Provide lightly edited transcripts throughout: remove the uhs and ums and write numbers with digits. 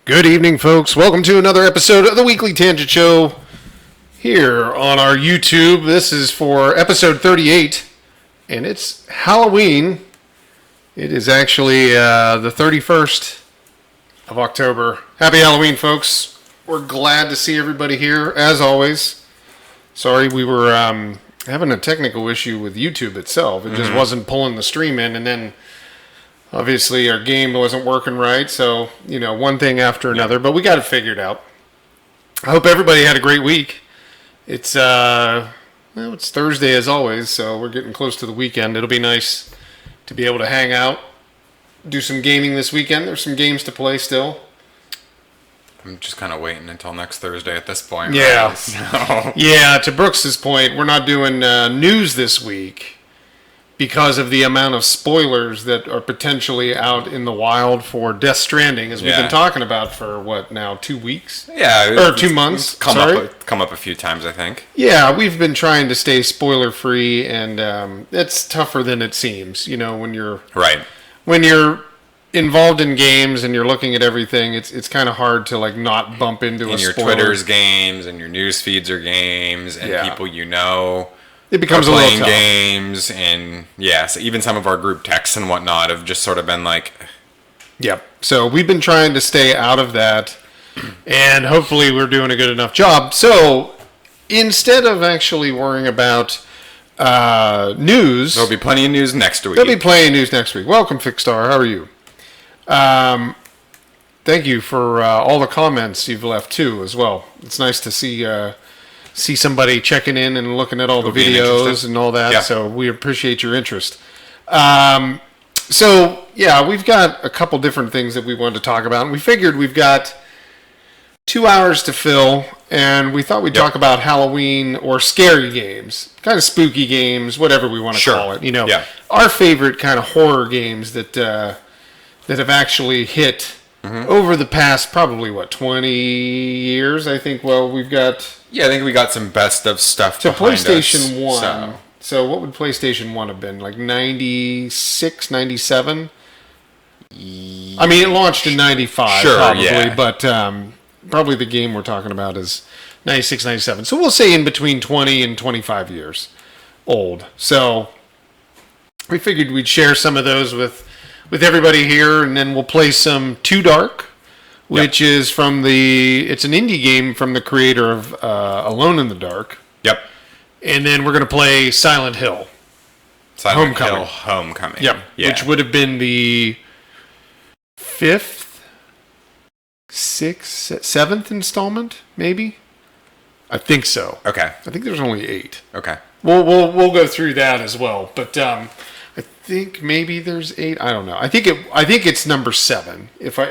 Good evening, folks. Welcome to another episode of the Weekly Tangent Show here on our YouTube. This is for episode 38, and it's Halloween. It is actually the 31st of October. Happy Halloween, folks. We're glad to see everybody here, as always. Sorry, we were having a technical issue with YouTube itself. It just wasn't pulling the stream in, and then obviously our game wasn't working right, so, one thing after another, but we got it figured out. I hope everybody had a great week. It's Thursday as always, so we're getting close to the weekend. It'll be nice to be able to hang out, do some gaming this weekend. There's some games to play still. I'm just kind of waiting until next Thursday at this point. Yeah. Right? So. Yeah, to Brooks's point, we're not doing news this week because of the amount of spoilers that are potentially out in the wild for Death Stranding, as we've been talking about for, 2 weeks? Yeah. Or 2 months, come up a few times, I think. Yeah, we've been trying to stay spoiler-free, and it's tougher than it seems, when you're... Right. When you're involved in games and you're looking at everything, it's kind of hard to, not bump into a spoiler. And your Twitter's games, and your news feeds are games, and people you know... It becomes a little tough. Games, and so even some of our group texts and whatnot have just sort of been like... Yep. So we've been trying to stay out of that, and hopefully we're doing a good enough job. So instead of actually worrying about news... There'll be plenty of news next week. There'll be plenty of news next week. Welcome, Fixstar. How are you? Thank you for all the comments you've left, too, as well. It's nice to see somebody checking in and looking at all the videos and all that. Yeah. So we appreciate your interest. We've got a couple different things that we wanted to talk about. And we figured we've got 2 hours to fill, and we thought we'd talk about Halloween or scary games, kind of spooky games, whatever we want to call it. Our favorite kind of horror games that have actually hit over the past probably 20 years. I think. Well, we've got. Yeah, I think we got some best of stuff to PlayStation 1. So what would PlayStation 1 have been? Like 96, 97? I mean, it launched in 95, probably, but probably the game we're talking about is 96, 97. So we'll say in between 20 and 25 years old. So we figured we'd share some of those with everybody here, and then we'll play some Too Dark, which is it's an indie game from the creator of Alone in the Dark. Yep. And then we're going to play Silent Hill. Homecoming. Yep. Yeah. Which would have been the 5th, 6th, 7th installment, maybe? I think so. Okay. I think there's only 8. Okay. We'll go through that as well, but I think maybe there's 8. I don't know. I think it's number 7 if I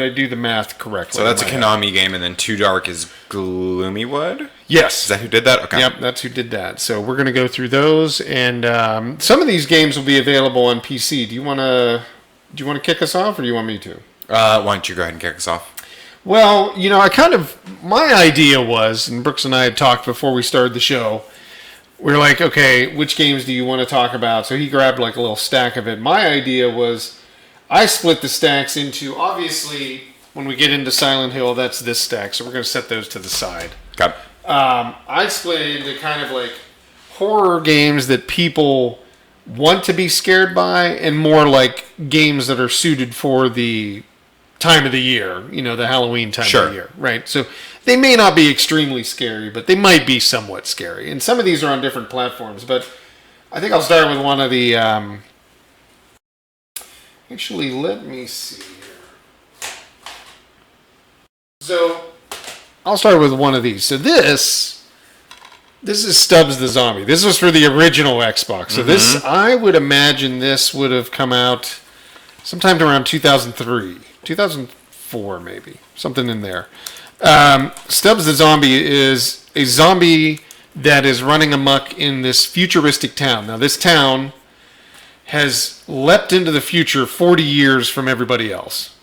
do the math correctly. So that's a Konami game, and then Too Dark is Gloomywood? Yes. Is that who did that? Okay. Yep, that's who did that. So we're going to go through those, and some of these games will be available on PC. Do you want to kick us off, or do you want me to? Why don't you go ahead and kick us off? Well, my idea was, and Brooks and I had talked before we started the show. We're like, okay, which games do you want to talk about? So he grabbed like a little stack of it. My idea was, I split the stacks into, obviously, when we get into Silent Hill, that's this stack. So we're going to set those to the side. Okay. I split it into kind of like horror games that people want to be scared by, and more like games that are suited for the time of the year, the Halloween time of the year, right? So they may not be extremely scary, but they might be somewhat scary. And some of these are on different platforms, but I think I'll start with one of the... Actually, let me see here. So I'll start with one of these. So this is Stubbs the Zombie. This was for the original Xbox. So this, I would imagine this would have come out sometime around 2003. 2004 maybe, something in there. Stubbs the Zombie is a zombie that is running amok in this futuristic town. Now this town has leapt into the future 40 years from everybody else.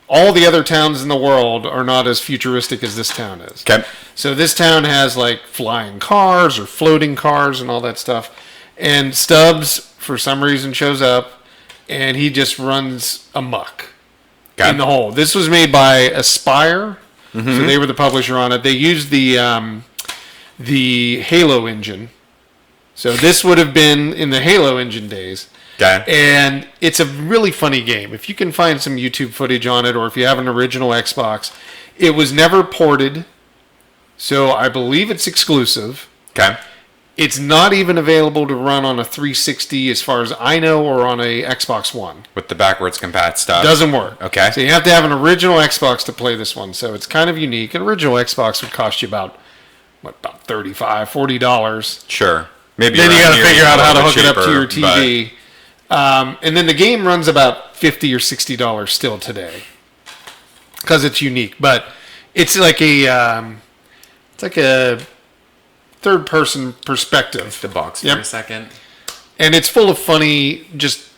All the other towns in the world are not as futuristic as this town is. Okay. So this town has like flying cars or floating cars and all that stuff. And Stubbs, for some reason, shows up and he just runs amok. in the whole. This was made by Aspire, so they were the publisher on it. They used the Halo engine. So this would have been in the Halo engine days. Okay. And it's a really funny game. If you can find some YouTube footage on it, or if you have an original Xbox, it was never ported. So I believe it's exclusive. Okay. It's not even available to run on a 360 as far as I know, or on a Xbox One. With the backwards compat stuff. Doesn't work. Okay. So you have to have an original Xbox to play this one. So it's kind of unique. An original Xbox would cost you about $35, $40. Sure. Maybe Then you got to figure out how to hook it up to your cheaper, TV. And then the game runs about $50 or $60 still today, because it's unique. But it's like a third-person perspective. The box for a second. And it's full of funny just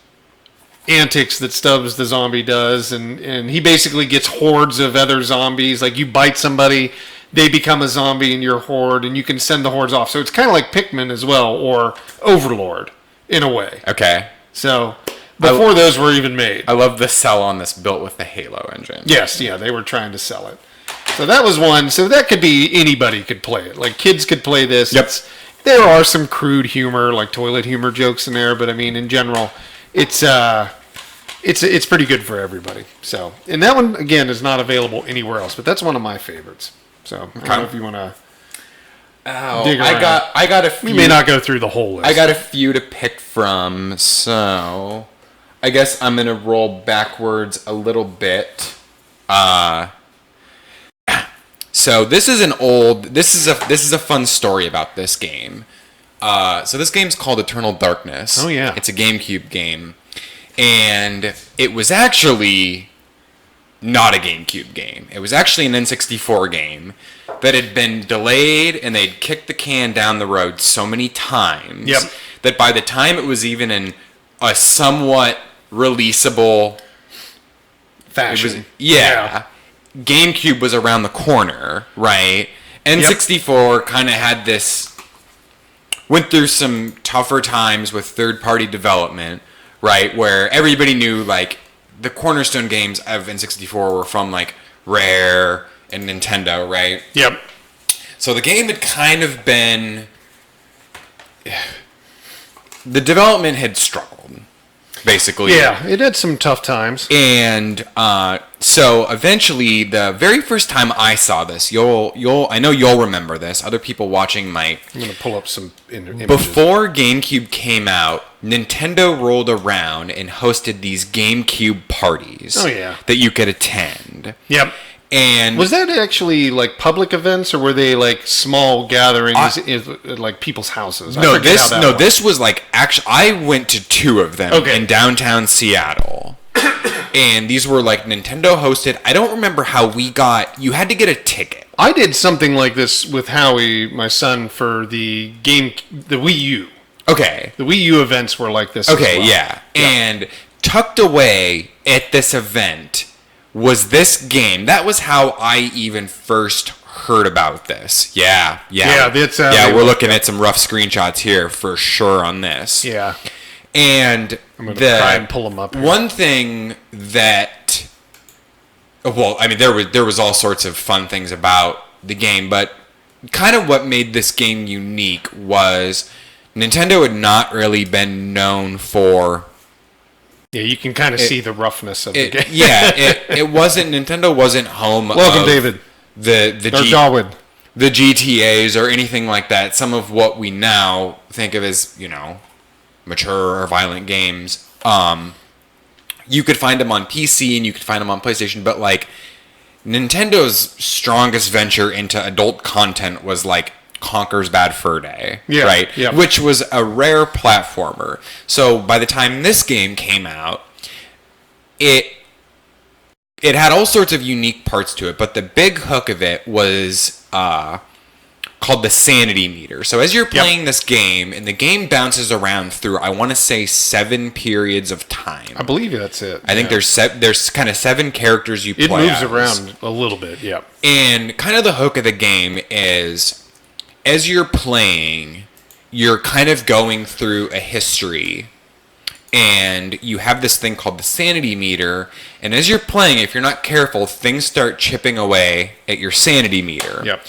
antics that Stubbs the zombie does, and he basically gets hordes of other zombies. Like, you bite somebody, they become a zombie in your horde, and you can send the hordes off. So it's kind of like Pikmin as well, or Overlord in a way. Okay. So before those were even made. I love the sell on this built with the Halo engine. Yes, yeah, they were trying to sell it. So that was one. So that could be, anybody could play it. Like, kids could play this. Yep. There are some crude humor, like toilet humor jokes in there, but I mean, in general, it's pretty good for everybody. So, and that one again is not available anywhere else, but that's one of my favorites. So, I don't know if you want to. Dig around. I got a few. We may not go through the whole list. I got a few to pick from, so I guess I'm gonna roll backwards a little bit. So this is a fun story about this game. So this game's called Eternal Darkness. Oh yeah. It's a GameCube game. And it was actually not a GameCube game. It was actually an N64 game that had been delayed, and they'd kicked the can down the road so many times that by the time it was even in a somewhat releasable fashion. GameCube was around the corner, right? N64 kind of had this, went through some tougher times with third-party development, right? Where everybody knew, like, the cornerstone games of N64 were from, like, Rare and Nintendo, right? Yep. So the game had kind of been... The development had struggled, basically. Yeah, it had some tough times. And so eventually, the very first time I saw this, I know you'll remember this. Other people watching might. I'm gonna pull up some images. Before GameCube came out, Nintendo rolled around and hosted these GameCube parties. Oh yeah. That you could attend. Yep. And was that actually like public events, or were they like small gatherings in like people's houses? This was like actually I went to two of them in downtown Seattle. And these were like Nintendo hosted. I don't remember how you had to get a ticket. I did something like this with Howie, my son, for the Wii U. Okay. The Wii U events were like this. Okay, as well. yeah. And tucked away at this event was this game. That was how I even first heard about this. Yeah. We're looking at some rough screenshots here for sure on this. Yeah. And I'm going to try and pull them up here. One thing that, well, I mean, there was all sorts of fun things about the game, but kind of what made this game unique was Nintendo had not really been known for. Yeah, you can kind of see the roughness of the game. It wasn't. Nintendo wasn't home. Welcome, David. The GTAs or anything like that. Some of what we now think of as mature or violent games. You could find them on PC and you could find them on PlayStation, but like Nintendo's strongest venture into adult content was like Conker's Bad Fur Day, right? Yeah. Which was a rare platformer. So by the time this game came out, it had all sorts of unique parts to it, but the big hook of it was called the sanity meter. So as you're playing this game, and the game bounces around through, I want to say 7 periods of time. I believe that's it. I think there's kind of 7 characters you play. It moves around a little bit, yeah. And kind of the hook of the game is, as you're playing, you're kind of going through a history, and you have this thing called the sanity meter, and as you're playing, if you're not careful, things start chipping away at your sanity meter. Yep.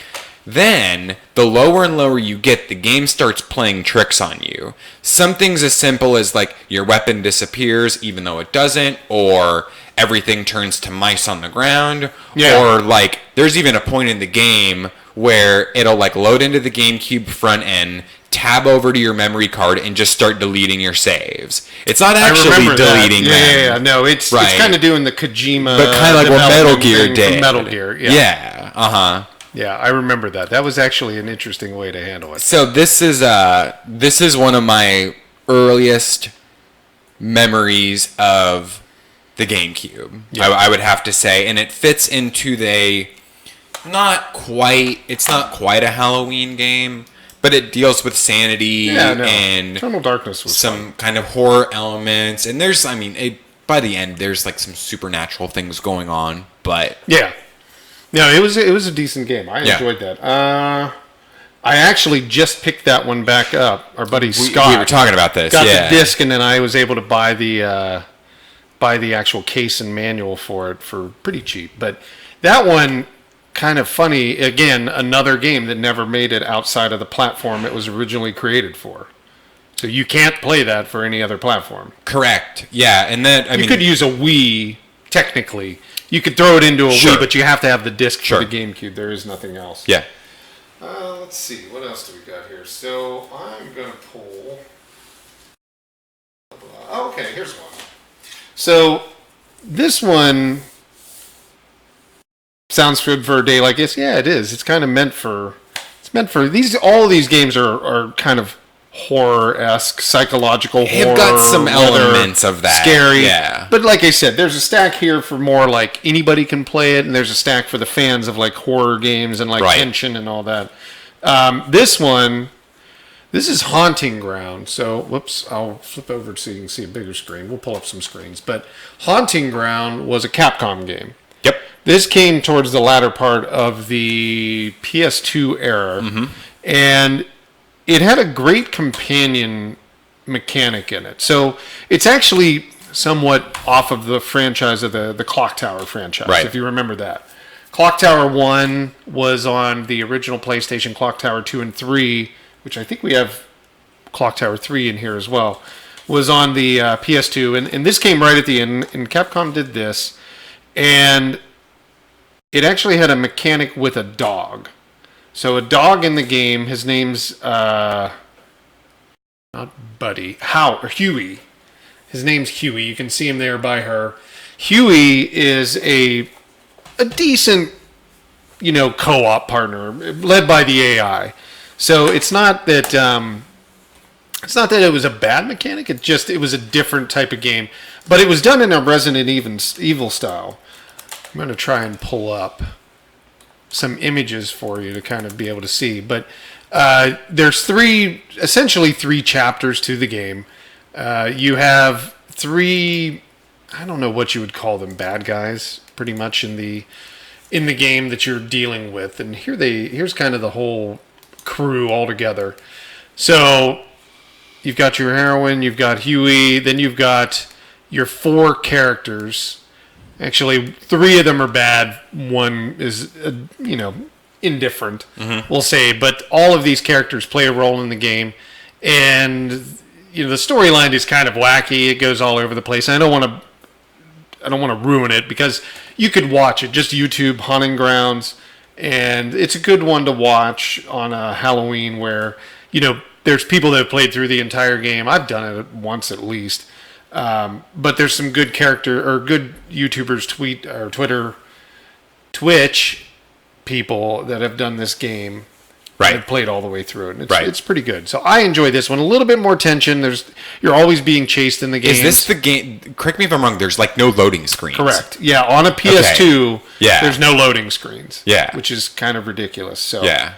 Then, the lower and lower you get, the game starts playing tricks on you. Some things as simple as, like, your weapon disappears even though it doesn't, or everything turns to mice on the ground, or, like, there's even a point in the game where it'll, like, load into the GameCube front end, tab over to your memory card, and just start deleting your saves. It's not actually deleting them. Yeah. No, it's kind of doing the Kojima, but kind of like what Metal Gear did. Metal Gear, Yeah. Uh-huh. Yeah, I remember that. That was actually an interesting way to handle it. So this is one of my earliest memories of the GameCube. Yeah. I would have to say, and it fits into it's not quite a Halloween game, but it deals with sanity and Eternal Darkness was some kind of horror elements, and there's by the end there's like some supernatural things going on, but yeah. No, it was a decent game. I enjoyed that. I actually just picked that one back up. Our buddy Scott. We were talking about this. Got the disc, and then I was able to buy the actual case and manual for it for pretty cheap. But that one, kind of funny. Again, another game that never made it outside of the platform it was originally created for. So you can't play that for any other platform. Correct. Yeah, and then you could use a Wii technically. You could throw it into a Wii, but you have to have the disc for the GameCube. There is nothing else. Yeah. Let's see. What else do we got here? So I'm going to pull... Okay, here's one. So this one sounds good for a day like this. Yeah, it is. It's kind of meant for... All of these games are kind of horror-esque, psychological horror. They've got some elements of that. Scary. Yeah. But like I said, there's a stack here for more like anybody can play it, and there's a stack for the fans of like horror games and like tension and all that. This is Haunting Ground. So, whoops, I'll flip over so you can see a bigger screen. We'll pull up some screens. But Haunting Ground was a Capcom game. Yep. This came towards the latter part of the PS2 era, and it had a great companion mechanic in it. So it's actually somewhat off of the franchise of the Clock Tower franchise, if you remember that. Clock Tower 1 was on the original PlayStation, Clock Tower 2 and 3, which I think we have Clock Tower 3 in here as well, was on the PS2. And this came right at the end, and Capcom did this. And it actually had a mechanic with a dog. So a dog in the game, his name's not Buddy, Huey. His name's Huey. You can see him there by her. Huey is a decent, co-op partner led by the AI. So it's not that it was a bad mechanic. It was a different type of game, but it was done in a Resident Evil style. I'm going to try and pull up some images for you to kind of be able to see. But there's essentially three chapters to the game. You have three, I don't know what you would call them, bad guys, pretty much in the game that you're dealing with. And here's kind of the whole crew all together. So you've got your heroine, you've got Huey, then you've got your four characters. Actually, three of them are bad. One is, indifferent, we'll say. But all of these characters play a role in the game. And, the storyline is kind of wacky. It goes all over the place. And I don't want to ruin it because you could watch it. Just YouTube, Haunting Grounds. And it's a good one to watch on a Halloween where, there's people that have played through the entire game. I've done it once at least. But there's some good good YouTubers, Twitter, Twitch people that have done this game. Right. Have played all the way through it. It's pretty good. So I enjoy this one. A little bit more tension. You're always being chased in the game. Is this the game? Correct me if I'm wrong. There's no loading screens. Correct. Yeah. On a PS2, there's no loading screens. Yeah. Which is kind of ridiculous. So yeah.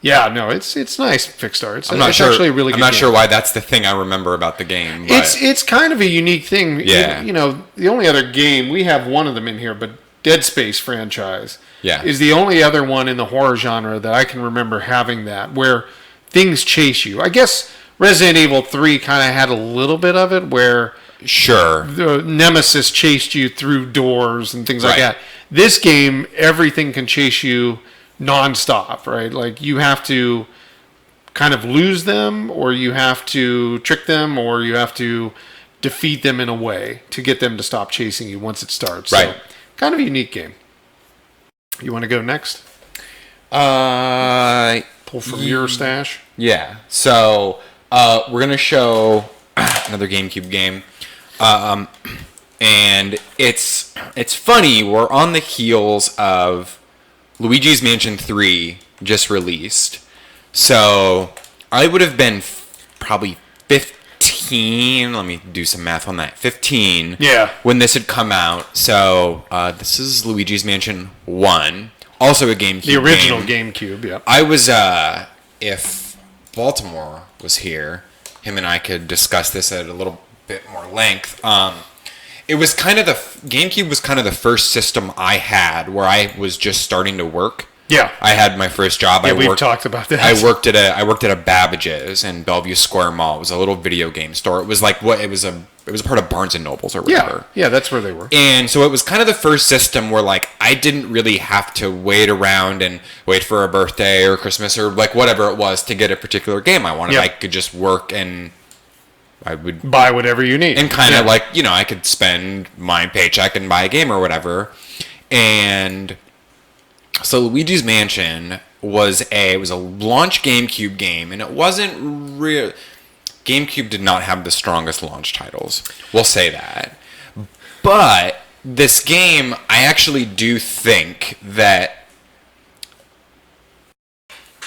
Yeah, no, it's nice, Fixstar. It's actually a really good game. I'm not sure why that's the thing I remember about the game. But it's kind of a unique thing. Yeah. The only other game, we have one of them in here, but Dead Space franchise is the only other one in the horror genre that I can remember having that, where things chase you. I guess Resident Evil 3 kind of had a little bit of it, where Sure. the Nemesis chased you through doors and things like Right. that. This game, everything can chase you nonstop, right? Like you have to kind of lose them, or you have to trick them, or you have to defeat them in a way to get them to stop chasing you once it starts. Right. So, kind of a unique game. You want to go next? Pull from your stash. Yeah. So we're gonna show another GameCube game, and it's funny. We're on the heels of Luigi's Mansion 3 just released. So I would have been probably 15. Let me do some math on that. 15. Yeah. When this had come out. So this is Luigi's Mansion 1. Also a GameCube. The original game. GameCube, yeah. I was, if Baltimore was here, him and I could discuss this at a little bit more length. It was kind of GameCube was kind of the first system I had where I was just starting to work. Yeah. I had my first job. Yeah, we've talked about that. I worked at a Babbage's in Bellevue Square Mall. It was a little video game store. It was like it was a part of Barnes and Nobles or whatever. Yeah, that's where they were. And so it was kind of the first system where like I didn't really have to wait around and wait for a birthday or Christmas or like whatever it was to get a particular game I wanted. Yep. I could just work and I would Buy whatever you need. and kind of like, I could spend my paycheck and buy a game or whatever. And so Luigi's Mansion was a launch GameCube game, and it wasn't real. GameCube did not have the strongest launch titles. We'll say that. But this game, I actually do think that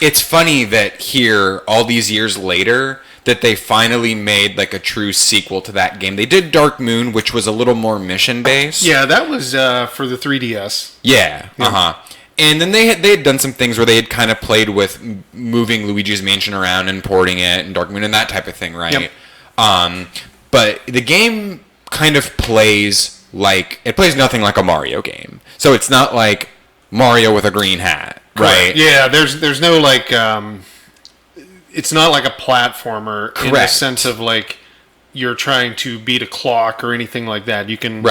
it's funny that here, all these years later, that they finally made like a true sequel to that game. They did Dark Moon, which was a little more mission based. Yeah, that was for the 3DS. Yeah. And then they had done some things where they had kind of played with moving Luigi's Mansion around and porting it and Dark Moon and that type of thing, right? Yep. But the game kind of plays nothing like a Mario game. So it's not like Mario with a green hat, right? Yeah, there's no like it's not like a platformer in the sense of like you're trying to beat a clock or anything like that. You can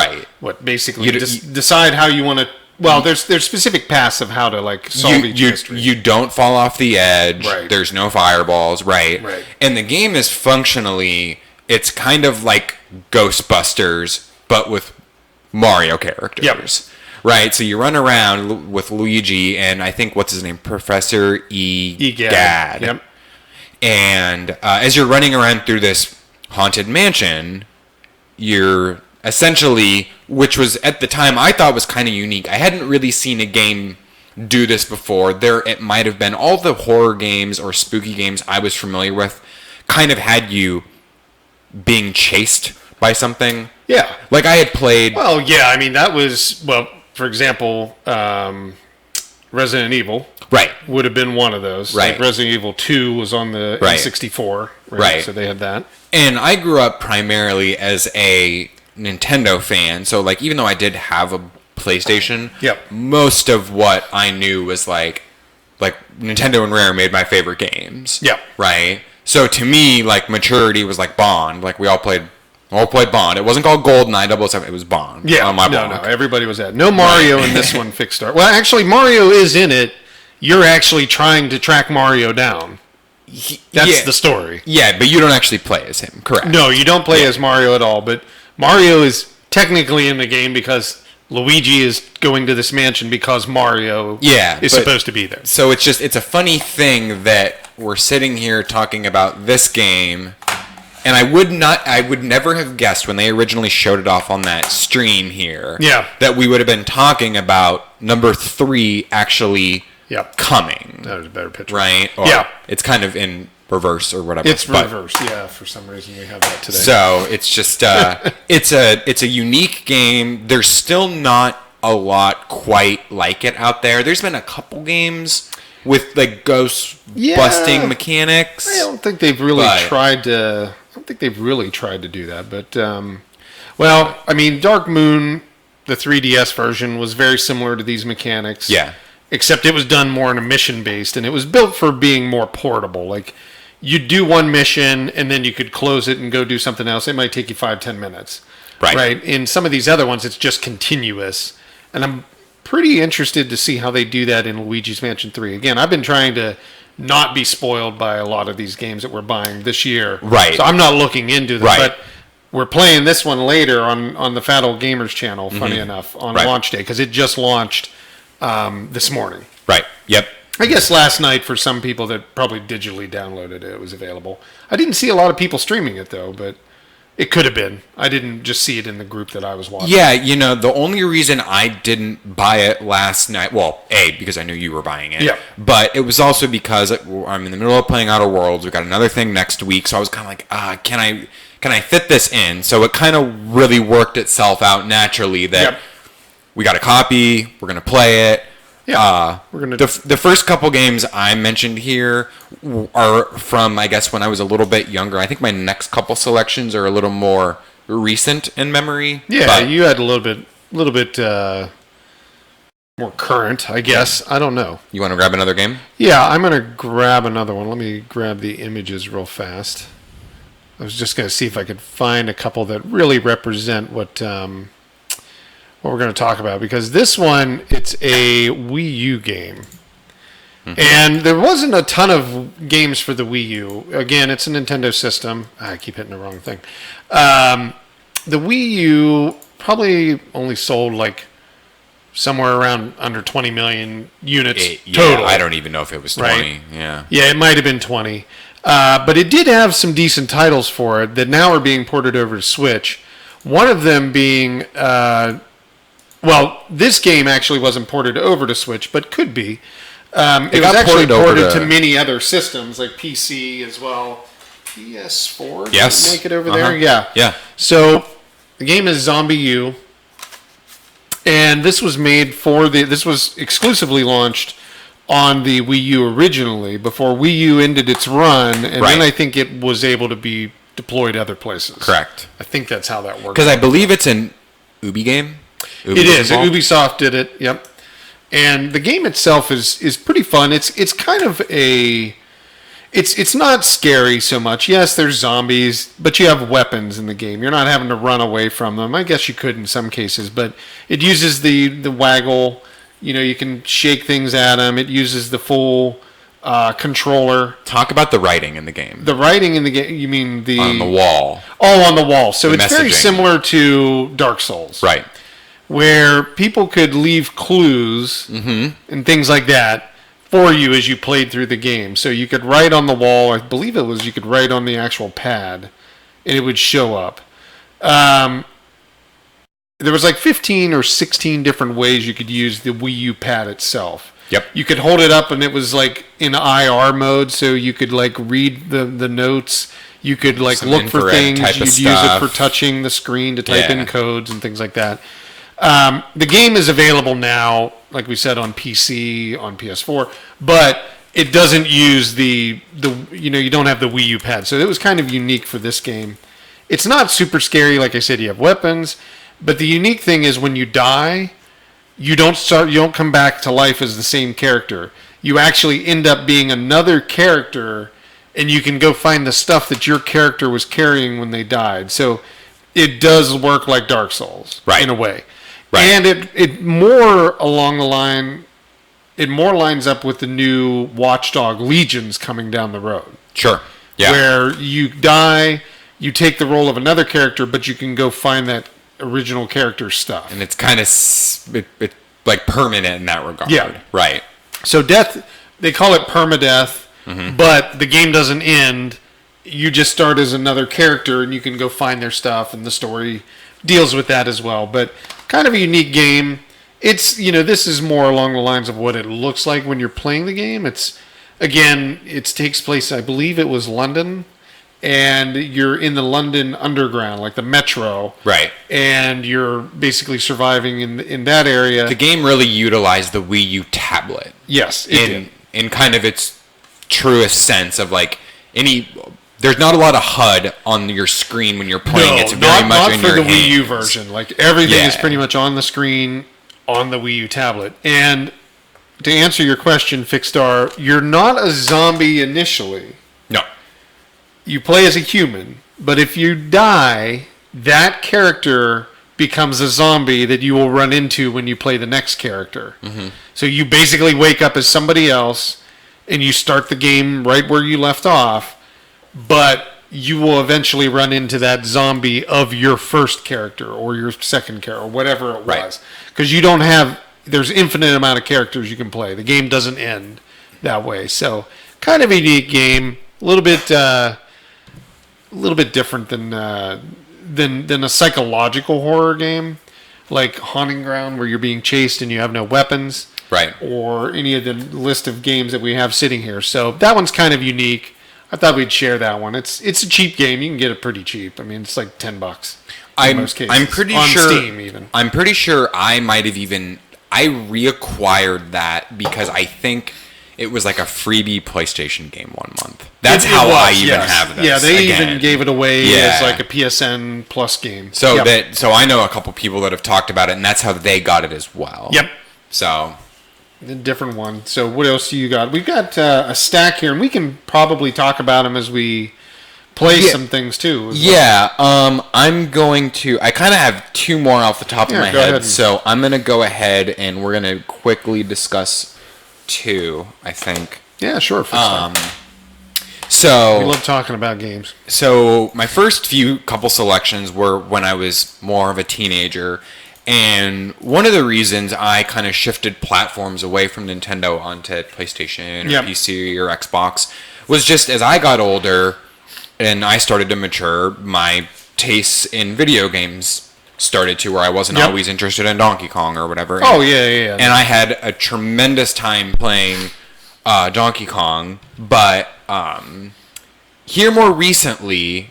basically decide how you want to. Well, there's specific paths of how to like solve each mystery. You don't fall off the edge. Right. There's no fireballs. Right. And the game is functionally, it's kind of like Ghostbusters, but with Mario characters. Yep. Right. So you run around with Luigi and I think what's his name, Professor Egad. Yep. And as you're running around through this haunted mansion, you're essentially, which was at the time I thought was kind of unique. I hadn't really seen a game do this before. It might have been all the horror games or spooky games I was familiar with kind of had you being chased by something. Yeah. Like I had played. Well, yeah, I mean that was for example, Resident Evil. Right. Would have been one of those. Right. Like Resident Evil 2 was on the N64. Right. So they had that. And I grew up primarily as a Nintendo fan, so like even though I did have a PlayStation, most of what I knew was like Nintendo and Rare made my favorite games. Yeah. Right? So to me, like maturity was like Bond. Like we all played Bond. It wasn't called GoldenEye 007, it was Bond. Yeah. On my no, block. no, everybody was that. No Mario in this one fixed start. Well, actually Mario is in it. You're actually trying to track Mario down. That's the story. Yeah, but you don't actually play as him, correct? No, you don't play as Mario at all, but Mario is technically in the game because Luigi is going to this mansion because Mario is supposed to be there. So it's a funny thing that we're sitting here talking about this game, and I would never have guessed when they originally showed it off on that stream here that we would have been talking about number 3 actually coming. That was a better picture. Right? Or it's kind of in reverse or whatever. It's reversed, for some reason we have that today. So it's just it's a unique game. There's still not a lot quite like it out there. There's been a couple games with like ghost busting mechanics. I don't think they've really tried to. I don't think they've really tried to do that. But well, I mean, Dark Moon, the 3DS version, was very similar to these mechanics. Yeah. Except it was done more in a mission based, and it was built for being more portable. Like you'd do one mission and then you could close it and go do something else. It might take you 5-10 minutes. Right. In some of these other ones, it's just continuous. And I'm pretty interested to see how they do that in Luigi's Mansion 3. Again, I've been trying to not be spoiled by a lot of these games that we're buying this year. Right. So I'm not looking into them. Right. But we're playing this one later on the Fat Old Gamers channel, funny enough, on launch day, because it just launched this morning. Right. Yep. I guess last night for some people that probably digitally downloaded it, it was available. I didn't see a lot of people streaming it, though, but it could have been. I didn't just see it in the group that I was watching. Yeah, the only reason I didn't buy it last night, well, because I knew you were buying it. Yeah. But it was also because I'm in the middle of playing Outer Worlds. We've got another thing next week, so I was kind of like, can I fit this in? So it kind of really worked itself out naturally that we got a copy, we're going to play it. Yeah, the first couple games I mentioned here are from, I guess, when I was a little bit younger. I think my next couple selections are a little more recent in memory. Yeah, but you had a little bit more current, I guess. I don't know. You want to grab another game? Yeah, I'm going to grab another one. Let me grab the images real fast. I was just going to see if I could find a couple that really represent what we're going to talk about, because this one, it's a Wii U game. And there wasn't a ton of games for the Wii U. Again, it's a Nintendo system. I keep hitting the wrong thing. The Wii U probably only sold like somewhere around under 20 million units total. I don't even know if it was 20. Right? Yeah, it might have been 20. But it did have some decent titles for it that now are being ported over to Switch. One of them being... this game actually wasn't ported over to Switch, but could be. It was actually ported to many other systems, like PC as well. PS4? Yes. Make it over there? Yeah. Yeah. So, the game is ZombiU. And this was this was exclusively launched on the Wii U originally, before Wii U ended its run, and then I think it was able to be deployed other places. Correct. I think that's how that works. Because I believe it's an Ubi game. It is. Ubisoft did it. Yep. And the game itself is pretty fun. It's kind of it's not scary so much. Yes, there's zombies, but you have weapons in the game. You're not having to run away from them. I guess you could in some cases, but it uses the waggle. You can shake things at them. It uses the full controller. Talk about the writing in the game. The writing in the game, you mean on the wall. Oh, on the wall. So the it's very similar to Dark Souls. Right. Where people could leave clues and things like that for you as you played through the game. So you could write on the wall, I believe you could write on the actual pad, and it would show up. There was like 15 or 16 different ways you could use the Wii U pad itself. Yep. You could hold it up and it was like in IR mode, so you could like read the notes. You could like look for things. You'd use it for touching the screen to type in codes and things like that. The game is available now, like we said, on PC, on PS4, but it doesn't use you don't have the Wii U pad. So it was kind of unique for this game. It's not super scary. Like I said, you have weapons, but the unique thing is when you die, you don't come back to life as the same character. You actually end up being another character, and you can go find the stuff that your character was carrying when they died. So it does work like Dark Souls, in a way. Right. And it more along the line, it more lines up with the new Watchdog Legions coming down the road. Sure. Yeah. Where you die, you take the role of another character, but you can go find that original character stuff. And it's kind of like permanent in that regard. Yeah. Right. So death, they call it permadeath, but the game doesn't end. You just start as another character, and you can go find their stuff, and the story deals with that as well. But kind of a unique game. It's, this is more along the lines of what it looks like when you're playing the game. It takes place, I believe it was London, and you're in the London Underground, like the metro. Right. And you're basically surviving in that area. The game really utilized the Wii U tablet. Yes, it did. In kind of its truest sense of like there's not a lot of HUD on your screen when you're playing. It's very much in your hands. Not for the Wii U version. Like everything is pretty much on the screen on the Wii U tablet. And to answer your question, Fixstar, you're not a zombie initially. No. you play as a human, but if you die, that character becomes a zombie that you will run into when you play the next character. Mm-hmm. So you basically wake up as somebody else, and you start the game right where you left off, but you will eventually run into that zombie of your first character or your second character or whatever it was. Because you don't have... There's infinite amount of characters you can play. The game doesn't end that way. So, kind of a unique game. A little bit different than a psychological horror game, like Haunting Ground, where you're being chased and you have no weapons, right? Or any of the list of games that we have sitting here. So that one's kind of unique. I thought we'd share that one. It's a cheap game. You can get it pretty cheap. I mean, it's like $10 in most cases. I'm pretty on sure Steam even. I'm pretty sure I might have even reacquired that because I think it was like a freebie PlayStation game 1 month. That's how I even have this. Yeah, they even gave it away as like a PSN Plus game. So I know a couple people that have talked about it, and that's how they got it as well. Yep. So a different one. So what else do you got? We've got a stack here, and we can probably talk about them as we play some things too. I'm going to... I kind of have 2 more off the top of my head, so I'm going to go ahead and we're going to quickly discuss 2, I think. Yeah, sure. So we love talking about games. So my first couple selections were when I was more of a teenager, and one of the reasons I kind of shifted platforms away from Nintendo onto PlayStation or PC or Xbox was just as I got older and I started to mature, my tastes in video games started to where I wasn't always interested in Donkey Kong or whatever. And I had a tremendous time playing Donkey Kong, but here more recently,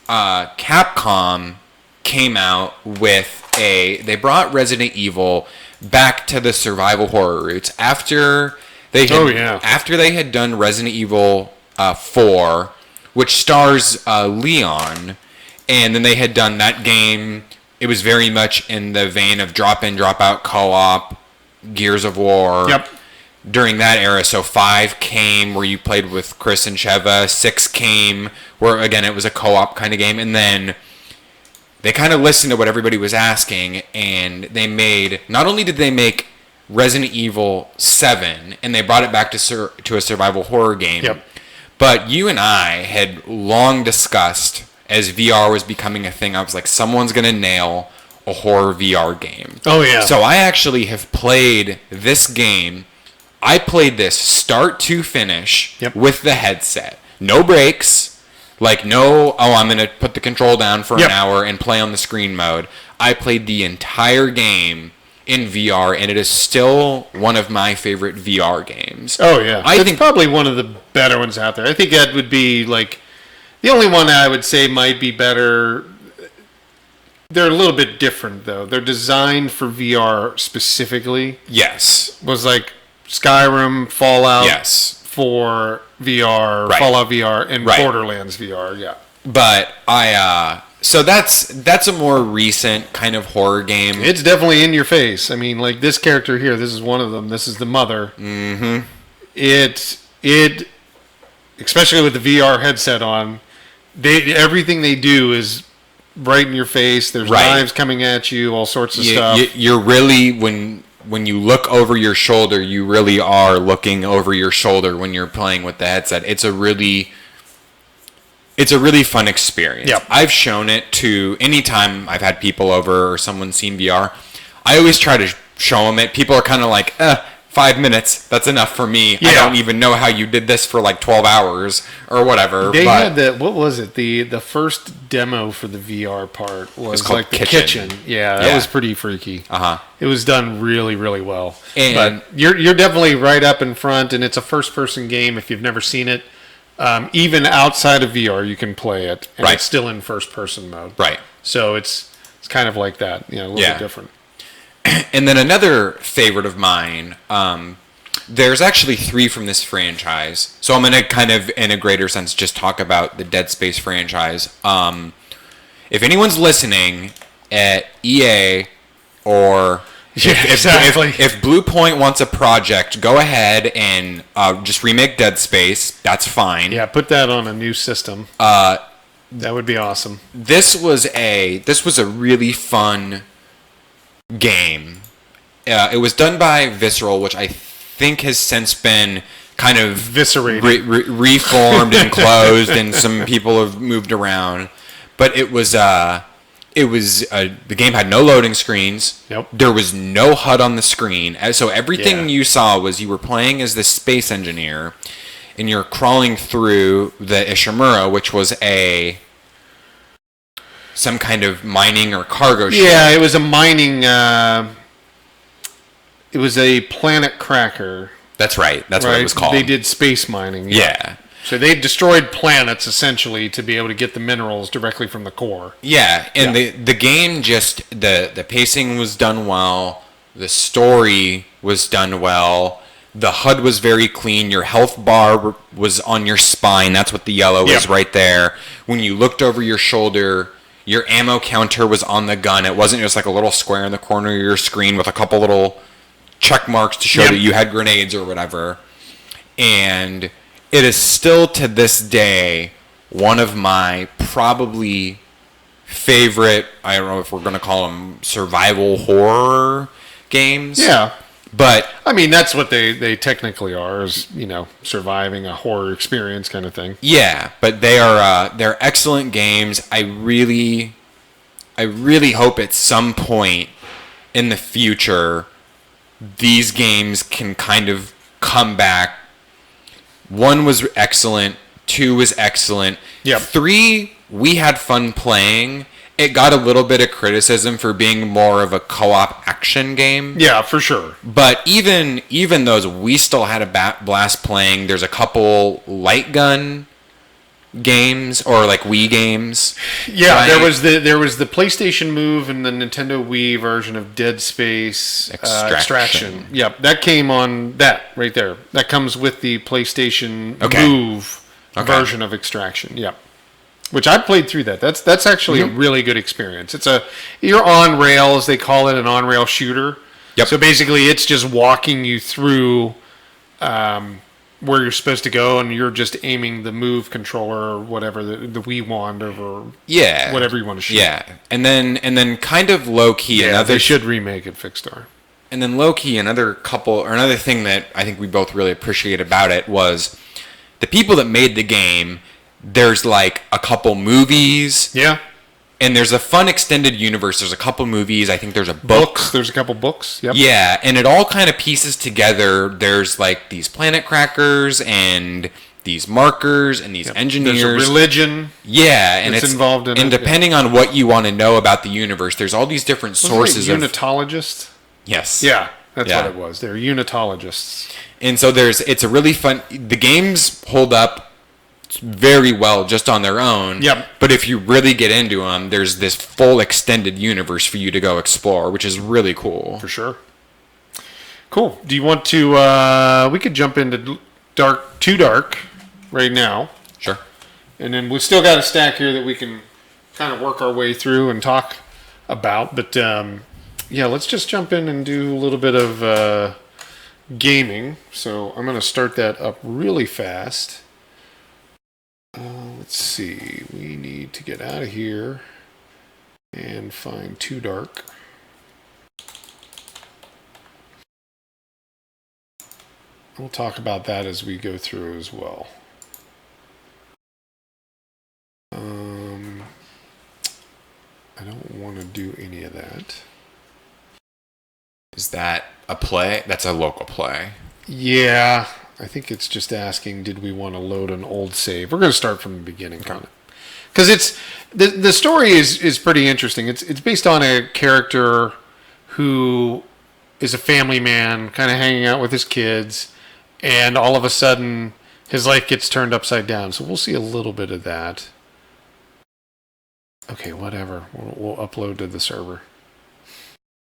Capcom came out with they brought Resident Evil back to the survival horror roots after they had done Resident Evil 4, which stars Leon, and then they had done that game. It was very much in the vein of drop-in, drop-out co-op, Gears of War. Yep. During that era, so 5 came where you played with Chris and Sheva. 6 came where, again, it was a co-op kind of game. And then they kind of listened to what everybody was asking, and they made... Not only did they make Resident Evil 7, and they brought it back to a survival horror game, but you and I had long discussed, as VR was becoming a thing, I was like, someone's going to nail a horror VR game. Oh, yeah. So I actually have played this game... I played this start to finish with the headset. No breaks. Like, I'm going to put the control down for an hour and play on the screen mode. I played the entire game in VR, and it is still one of my favorite VR games. Oh, yeah. It's probably one of the better ones out there. I think that would be, like, the only one I would say might be better. They're a little bit different, though. They're designed for VR specifically. Yes. Was like... Skyrim, Fallout for VR, Fallout VR, and Borderlands VR, But so that's a more recent kind of horror game. It's definitely in your face. I mean, like this character here, this is one of them. This is the mother. Mm-hmm. It, especially with the VR headset on, everything they do is right in your face. There's knives coming at you, all sorts of stuff. You're really when you look over your shoulder, you really are looking over your shoulder when you're playing with the headset. It's a really fun experience. Yep. I've shown it to anytime I've had people over or someone's seen VR. I always try to show them it. People are kind of like, 5 minutes, that's enough for me. I don't even know how you did this for like 12 hours or whatever. They had what was it? The first demo for the VR part was like the kitchen. Yeah, that was pretty freaky. It was done really, really well. But you're definitely right up in front, and it's a first-person game if you've never seen it. Even outside of VR, you can play it, and it's still in first-person mode. Right. So it's kind of like that, a little bit different. And then another favorite of mine, there's actually 3 from this franchise. So I'm going to kind of, in a greater sense, just talk about the Dead Space franchise. If anyone's listening at EA or Exactly. If Blue Point wants a project, go ahead and just remake Dead Space. That's fine. Yeah, put that on a new system. That would be awesome. This was a really fun game. It was done by Visceral, which I think has since been kind of Viscerated. reformed and closed, and some people have moved around. But it was the game had no loading screens. Yep. There was no HUD on the screen, so everything you saw was you were playing as this space engineer, and you're crawling through the Ishimura, which was some kind of mining or cargo ship. Yeah, it was a mining. It was a planet cracker. That's right. That's what it was called. They did space mining. Yeah. So they destroyed planets essentially to be able to get the minerals directly from the core. Yeah, and the game just the pacing was done well, the story was done well, the HUD was very clean, your health bar was on your spine, that's what the yellow is right there. When you looked over your shoulder, your ammo counter was on the gun. It wasn't just like a little square in the corner of your screen with a couple little check marks to show that you had grenades or whatever. And it is still to this day one of my probably favorite, I don't know if we're going to call them survival horror games. Yeah. But I mean, that's what they technically are, is, surviving a horror experience kind of thing. yeah, but they're excellent games. I really hope at some point in the future these games can kind of come back. 1 was excellent. 2 was excellent. Yep. 3, we had fun playing. It got a little bit of criticism for being more of a co-op action game. Yeah, for sure. But even those, we still had a blast playing. There's a couple light gun games or like Wii games. Yeah, right? there was the PlayStation Move and the Nintendo Wii version of Dead Space Extraction. Yep, that came on that right there. That comes with the PlayStation Move version of Extraction. Yep. Which I played through that. That's actually a really good experience. You're on rails, they call it an on rail shooter. Yep. So basically it's just walking you through where you're supposed to go, and you're just aiming the Move controller or whatever, the Wii wand over whatever you want to shoot. Yeah. And then kind of low key they should remake it, Fixstar. And then low key another thing that I think we both really appreciate about it was the people that made the game. There's like a couple movies. Yeah. And there's a fun extended universe. There's a couple movies. I think there's a book. There's a couple books. Yep. Yeah, and it all kind of pieces together. There's like these planet crackers and these markers and these engineers. There's a religion. Yeah, and it's involved in it. And depending on what you want to know about the universe, there's all these different sources of unitologists. Yes. Yeah, that's what it was. They're unitologists. And so it's a really fun. The games hold up very well just on their own. Yep. But if you really get into them, there's this full extended universe for you to go explore, which is really cool. For sure. Cool. Do you want to? We could jump into Too Dark right now. Sure. And then we've still got a stack here that we can kind of work our way through and talk about. But let's just jump in and do a little bit of gaming. So I'm going to start that up really fast. Let's see. We need to get out of here and find Too Dark. We'll talk about that as we go through as well. I don't want to do any of that. Is that a play? That's a local play. Yeah. I think it's just asking, did we want to load an old save? We're going to start from the beginning, kind of, because it's the story is pretty interesting. It's based on a character who is a family man, kind of hanging out with his kids, and all of a sudden his life gets turned upside down. So we'll see a little bit of that. Okay, whatever. We'll upload to the server.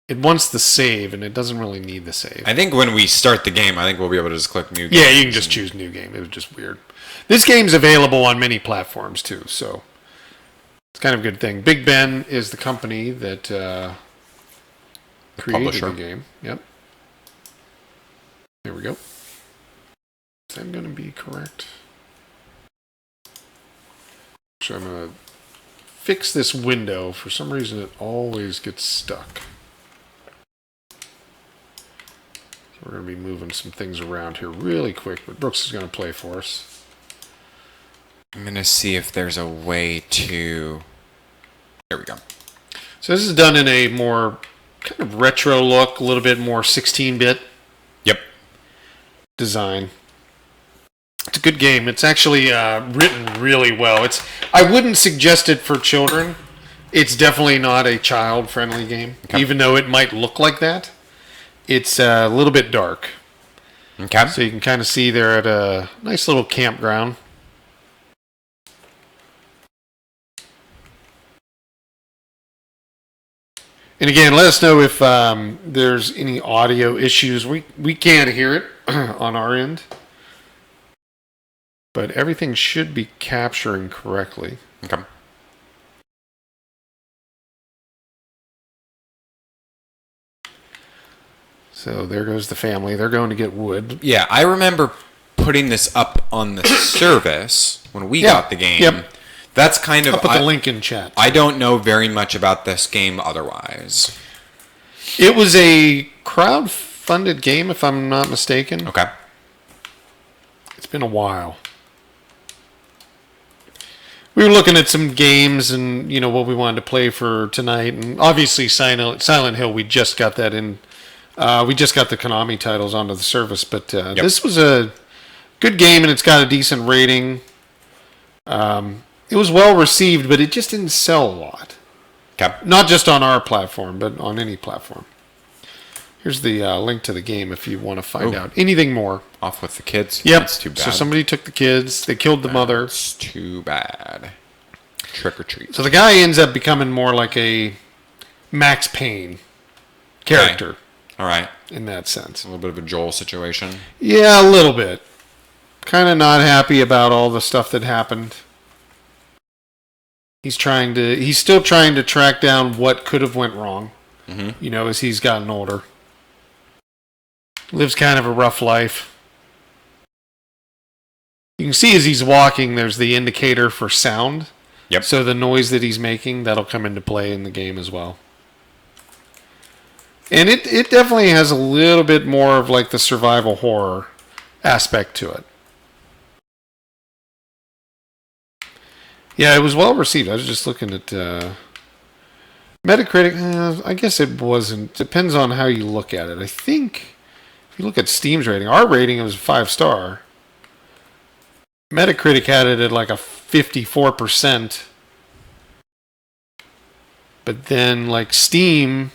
It wants the save, and it doesn't really need the save. I think when we start the game, I think we'll be able to just click new game. Yeah, you can just choose new game. It was just weird. This game's available on many platforms, too, so it's kind of a good thing. Big Ben is the company that created publisher. the game. Yep. There we go. Is that going to be correct? So I'm going to fix this window. For some reason, it always gets stuck. So we're going to be moving some things around here really quick, but Brooks is going to play for us. I'm going to see if there's a way to... There we go. So this is done in a more kind of retro look, a little bit more 16-bit design. It's a good game. It's actually written really well. I wouldn't suggest it for children. It's definitely not a child-friendly game, even though it might look like that. It's a little bit dark. Okay. So you can kind of see they're at a nice little campground. And again, let us know if there's any audio issues. We can't hear it on our end. But everything should be capturing correctly. Okay. So there goes the family. They're going to get wood. Yeah, I remember putting this up on the service when we got the game. Yep. That's kind of... I'll put the link in chat. I don't know very much about this game otherwise. It was a crowd-funded game, if I'm not mistaken. Okay. It's been a while. We were looking at some games and, what we wanted to play for tonight. And obviously Silent Hill, we just got that in. We just got the Konami titles onto the service. But this was a good game, and it's got a decent rating. It was well received, but it just didn't sell a lot. Okay. Not just on our platform, but on any platform. Here's the link to the game if you want to find out anything more. Off with the kids. Yep. That's too bad. So somebody took the kids. They killed the mother. It's too bad. Trick or treat. So the guy ends up becoming more like a Max Payne character. Okay. All right. In that sense. A little bit of a Joel situation. Yeah, a little bit. Kind of not happy about all the stuff that happened. He's still trying to track down what could have went wrong. Mm-hmm. As he's gotten older. Lives kind of a rough life. You can see as he's walking, there's the indicator for sound. Yep. So the noise that he's making, that'll come into play in the game as well. And it definitely has a little bit more of like the survival horror aspect to it. Yeah, it was well received. I was just looking at Metacritic. I guess it wasn't. Depends on how you look at it. I think if you look at Steam's rating, our rating was 5-star. Metacritic had it at like a 54%. But then like Steam,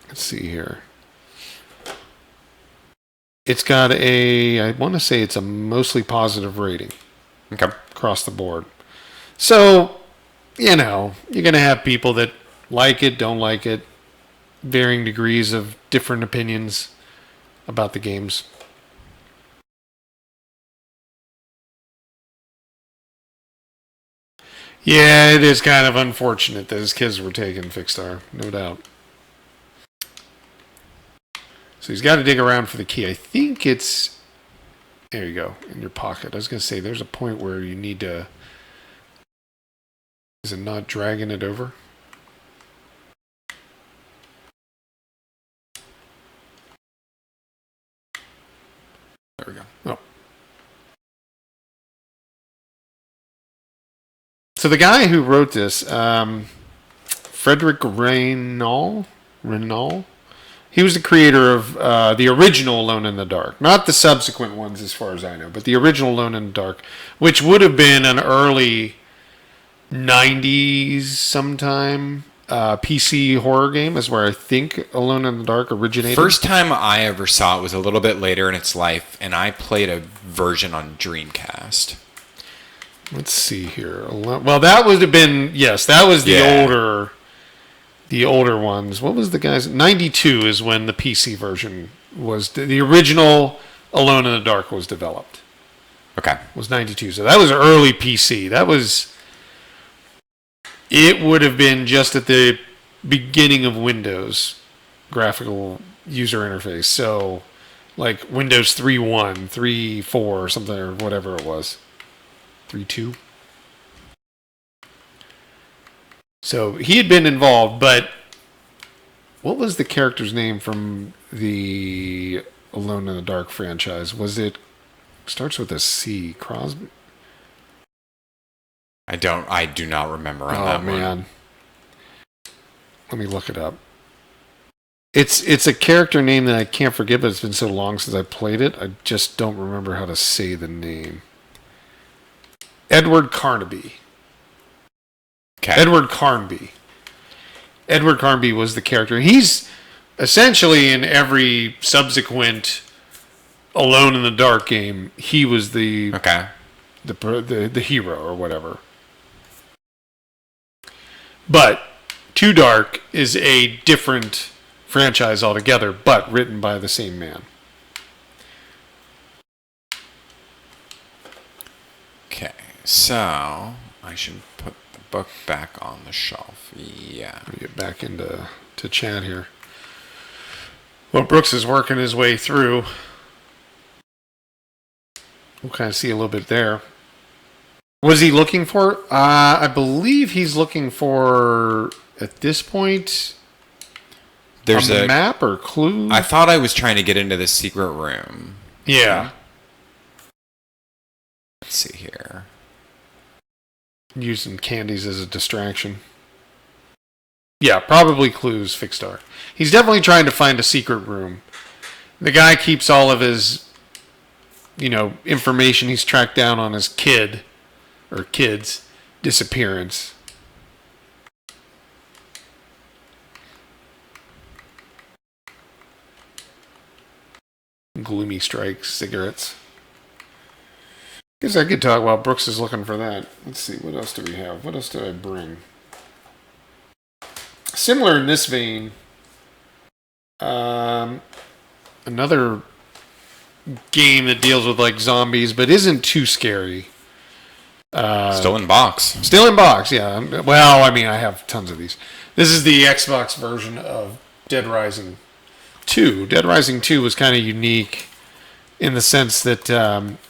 let's see here. It's got I want to say it's a mostly positive rating. Okay. Across the board. So, you're going to have people that like it, don't like it, varying degrees of different opinions about the games. Yeah, it is kind of unfortunate that his kids were taken, Fixstar, no doubt. So he's got to dig around for the key. I think it's... There you go, in your pocket. I was going to say, there's a point where you need to... Is it not dragging it over? There we go. Oh. So the guy who wrote this, Frederick Renault, he was the creator of the original Alone in the Dark. Not the subsequent ones as far as I know, but the original Alone in the Dark, which would have been an early 90s sometime PC horror game is where I think Alone in the Dark originated. First time I ever saw it was a little bit later in its life, and I played a version on Dreamcast. Let's see here. Well, that would have been, yes, that was the older ones. What was the guy's? 92 is when the PC version was, the original Alone in the Dark was developed. Okay. Was 92. So that was early PC. It would have been just at the beginning of Windows graphical user interface. So, like Windows 3.1, 3.4, or something, or whatever it was. 3.2. So he had been involved, but what was the character's name from the Alone in the Dark franchise? Was it starts with a C? Crosby? I do not remember on that man. Let me look it up. It's a character name that I can't forget, but it's been so long since I played it. I just don't remember how to say the name. Edward Carnaby. Okay. Edward Carnaby. Edward Carnaby was the character. He's essentially in every subsequent Alone in the Dark game. He was the hero or whatever. But Too Dark is a different franchise altogether, but written by the same man. Okay, so I should put the book back on the shelf. Yeah. Let me get back into chat here. Well, Brooks is working his way through. We'll kind of see a little bit there. Was he looking for? I believe he's looking for, at this point, there's a map or clue. I thought I was trying to get into the secret room. Yeah. Let's see here. Use some candies as a distraction. Yeah, probably clues, Fixstar. He's definitely trying to find a secret room. The guy keeps all of his, information he's tracked down on his kid or kids' disappearance. Gloomy Strikes, cigarettes. Guess I could talk while Brooks is looking for that. Let's see, what else do we have? What else did I bring? Similar in this vein, another game that deals with like zombies but isn't too scary. Still in box. Still in box, yeah. Well, I have tons of these. This is the Xbox version of Dead Rising 2. Dead Rising 2 was kind of unique in the sense that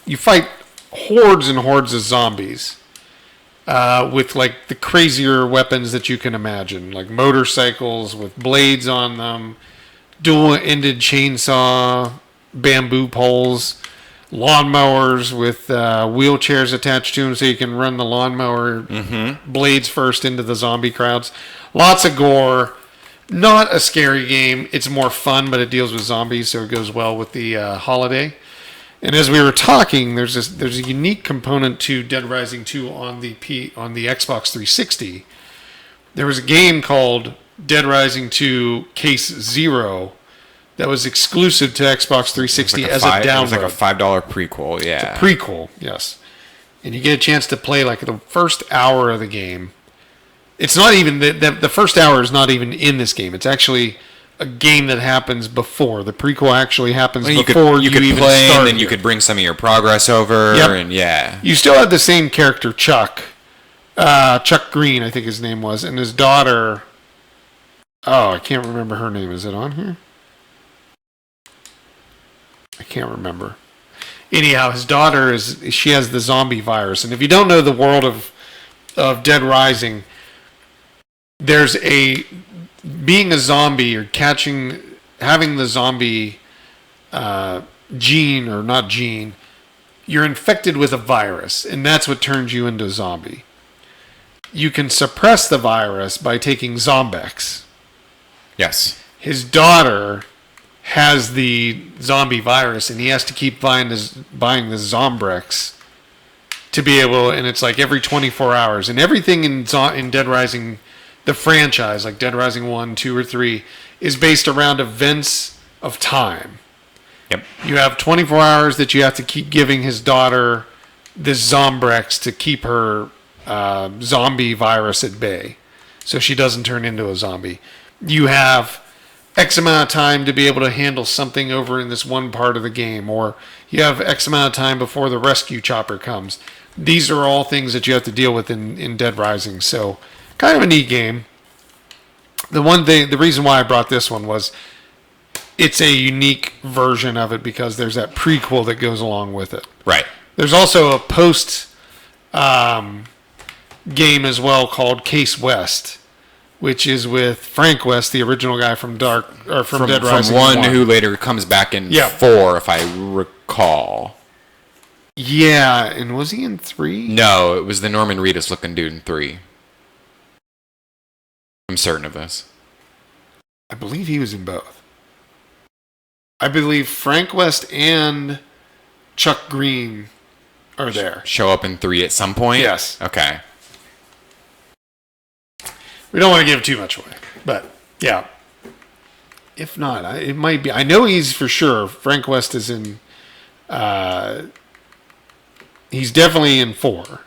you fight hordes and hordes of zombies with like the crazier weapons that you can imagine, like motorcycles with blades on them, dual-ended chainsaw, bamboo poles, lawnmowers with wheelchairs attached to them so you can run the lawnmower blades first into the zombie crowds. Lots of gore. Not a scary game. It's more fun, but it deals with zombies, so it goes well with the holiday. And as we were talking, there's a unique component to Dead Rising 2 on the Xbox 360. There was a game called Dead Rising 2 Case Zero that was exclusive to Xbox 360 as a download. It was like a $5 prequel, yeah. It's a prequel, yes. And you get a chance to play like the first hour of the game. It's not even the first hour is not even in this game. It's actually a game that happens before. The prequel actually happens before you could even play, start. And then you could bring some of your progress over. Yep. And yeah. You still have the same character, Chuck. Chuck Green, I think his name was, and his daughter. Oh, I can't remember her name. Is it on here? I can't remember. Anyhow, his daughter she has the zombie virus, and if you don't know the world of Dead Rising, there's being a zombie or having the zombie gene or not gene, you're infected with a virus, and that's what turns you into a zombie. You can suppress the virus by taking Zombex. Yes. His daughter has the zombie virus, and he has to keep buying the Zombrex to be able, and it's like every 24 hours. And everything in Dead Rising, the franchise, like Dead Rising 1, 2, or 3, is based around events of time. Yep. You have 24 hours that you have to keep giving his daughter this Zombrex to keep her zombie virus at bay so she doesn't turn into a zombie. You have X amount of time to be able to handle something over in this one part of the game, or you have X amount of time before the rescue chopper comes. These are all things that you have to deal with in Dead Rising, so kind of a neat game. the reason why I brought this one was it's a unique version of it because there's that prequel that goes along with it. Right. There's also a post game as well called Case West, which is with Frank West, the original guy from Dead Rising. From 1 who later comes back in 4, if I recall. Yeah, and was he in 3? No, it was the Norman Reedus looking dude in 3. I'm certain of this. I believe he was in both. I believe Frank West and Chuck Green are there. Show up in 3 at some point? Yes. Okay. We don't want to give too much away, but yeah. If not, it might be. I know he's for sure. Frank West is in. He's definitely in 4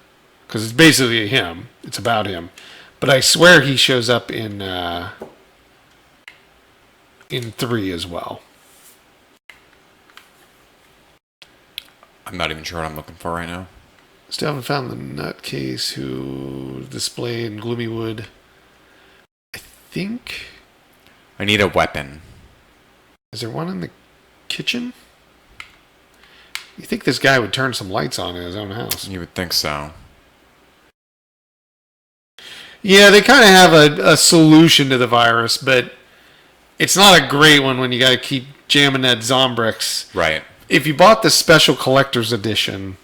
because it's basically him. It's about him, but I swear he shows up in 3 as well. I'm not even sure what I'm looking for right now. Still haven't found the nutcase who displayed in Gloomywood. I think. I need a weapon. Is there one in the kitchen? You think this guy would turn some lights on in his own house? You would think so. Yeah, they kind of have a solution to the virus, but it's not a great one when you got to keep jamming that Zombrex. Right. If you bought the special collector's edition,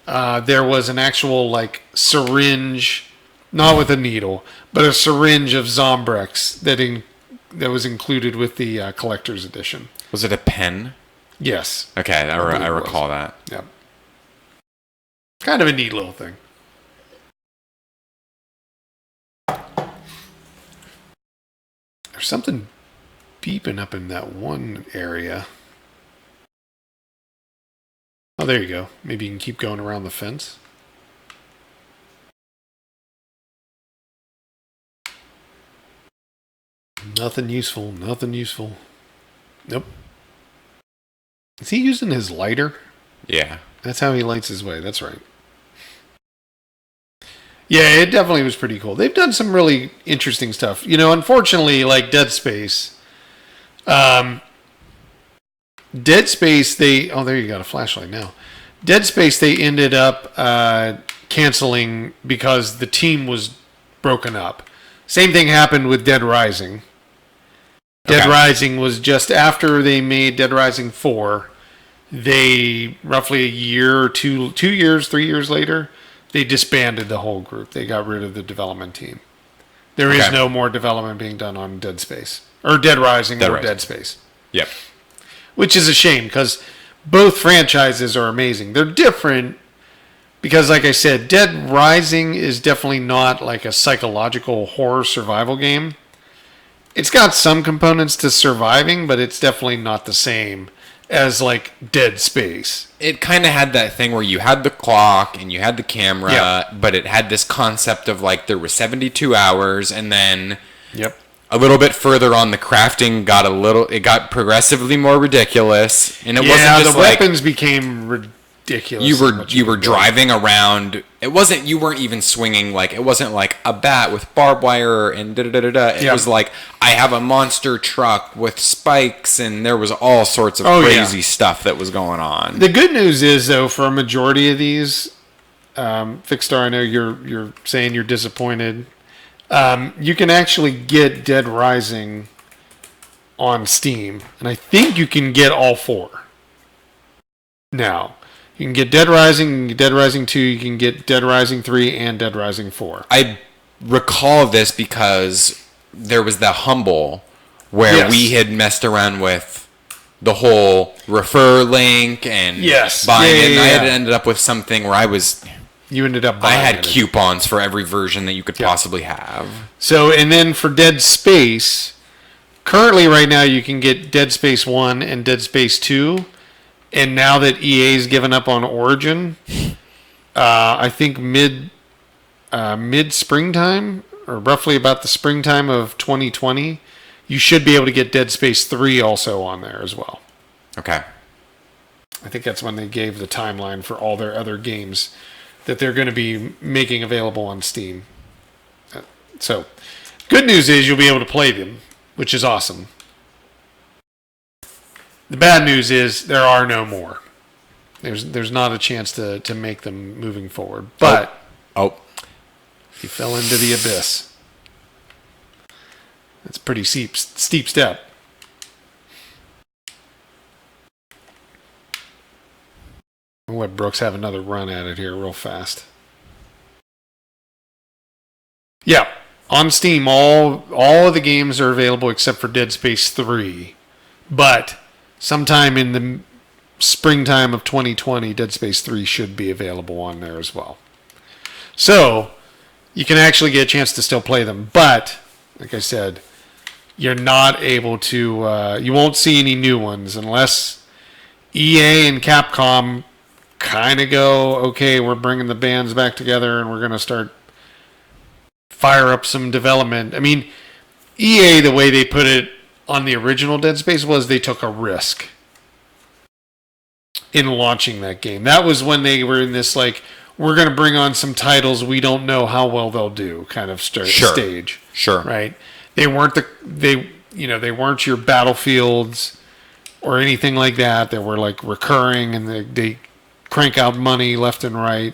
there was an actual syringe, not with a needle, but a syringe of Zombrex that was included with the collector's edition. Was it a pen? Yes. Okay, I recall that. Yep. It's kind of a neat little thing. There's something beeping up in that one area. Oh, there you go. Maybe you can keep going around the fence. Nothing useful. Nothing useful. Nope. Is he using his lighter? Yeah. That's how he lights his way. That's right. Yeah, it definitely was pretty cool. They've done some really interesting stuff. Unfortunately, like Dead Space. Dead Space, there you got a flashlight now. Dead Space, they ended up canceling because the team was broken up. Same thing happened with Dead Rising. Dead Rising was just after they made Dead Rising 4. They, roughly a year or 2 years, 3 years later, they disbanded the whole group. They got rid of the development team. There is no more development being done on Dead Space. Or Dead Rising or Dead Space. Yep. Which is a shame because both franchises are amazing. They're different because, like I said, Dead Rising is definitely not like a psychological horror survival game. It's got some components to surviving, but it's definitely not the same as like Dead Space. It kind of had that thing where you had the clock and you had the camera, but it had this concept of there were 72 hours and then a little bit further on the crafting got progressively more ridiculous, and it wasn't just the weapons became ridiculous. You were driving around. You weren't even swinging it wasn't like a bat with barbed wire and da da da da. It was like I have a monster truck with spikes, and there was all sorts of crazy stuff that was going on. The good news is though, for a majority of these, Fixstar, I know you're saying you're disappointed. You can actually get Dead Rising on Steam, and I think you can get all 4 now. You can get Dead Rising, you can get Dead Rising 2, you can get Dead Rising 3, and Dead Rising 4. I recall this because there was the Humble where we had messed around with the whole refer link and buying it. And I had ended up with something where You ended up buying I had coupons for every version that you could possibly have. So, and then for Dead Space, currently right now you can get Dead Space 1 and Dead Space 2. And now that EA's given up on Origin, I think mid springtime, or roughly about the springtime of 2020, you should be able to get Dead Space 3 also on there as well. Okay. I think that's when they gave the timeline for all their other games that they're going to be making available on Steam. So Good news is you'll be able to play them, which is awesome. The bad news is there are no more. There's not a chance to make them moving forward. But he fell into the abyss. That's a pretty steep step. I'll let Brooks have another run at it here real fast. Yeah, on Steam, all of the games are available except for Dead Space 3. But sometime in the springtime of 2020, Dead Space 3 should be available on there as well. So, you can actually get a chance to still play them. But, like I said, you're not able to... you won't see any new ones unless EA and Capcom kind of go, okay, we're bringing the bands back together and we're going to start fire up some development. I mean, EA, the way they put it on the original Dead Space was they took a risk in launching that game. That was when they were in this, like, we're going to bring on some titles we don't know how well they'll do kind of stage. Sure. Right? They weren't they weren't your Battlefields or anything like that. They were like recurring and they crank out money left and right.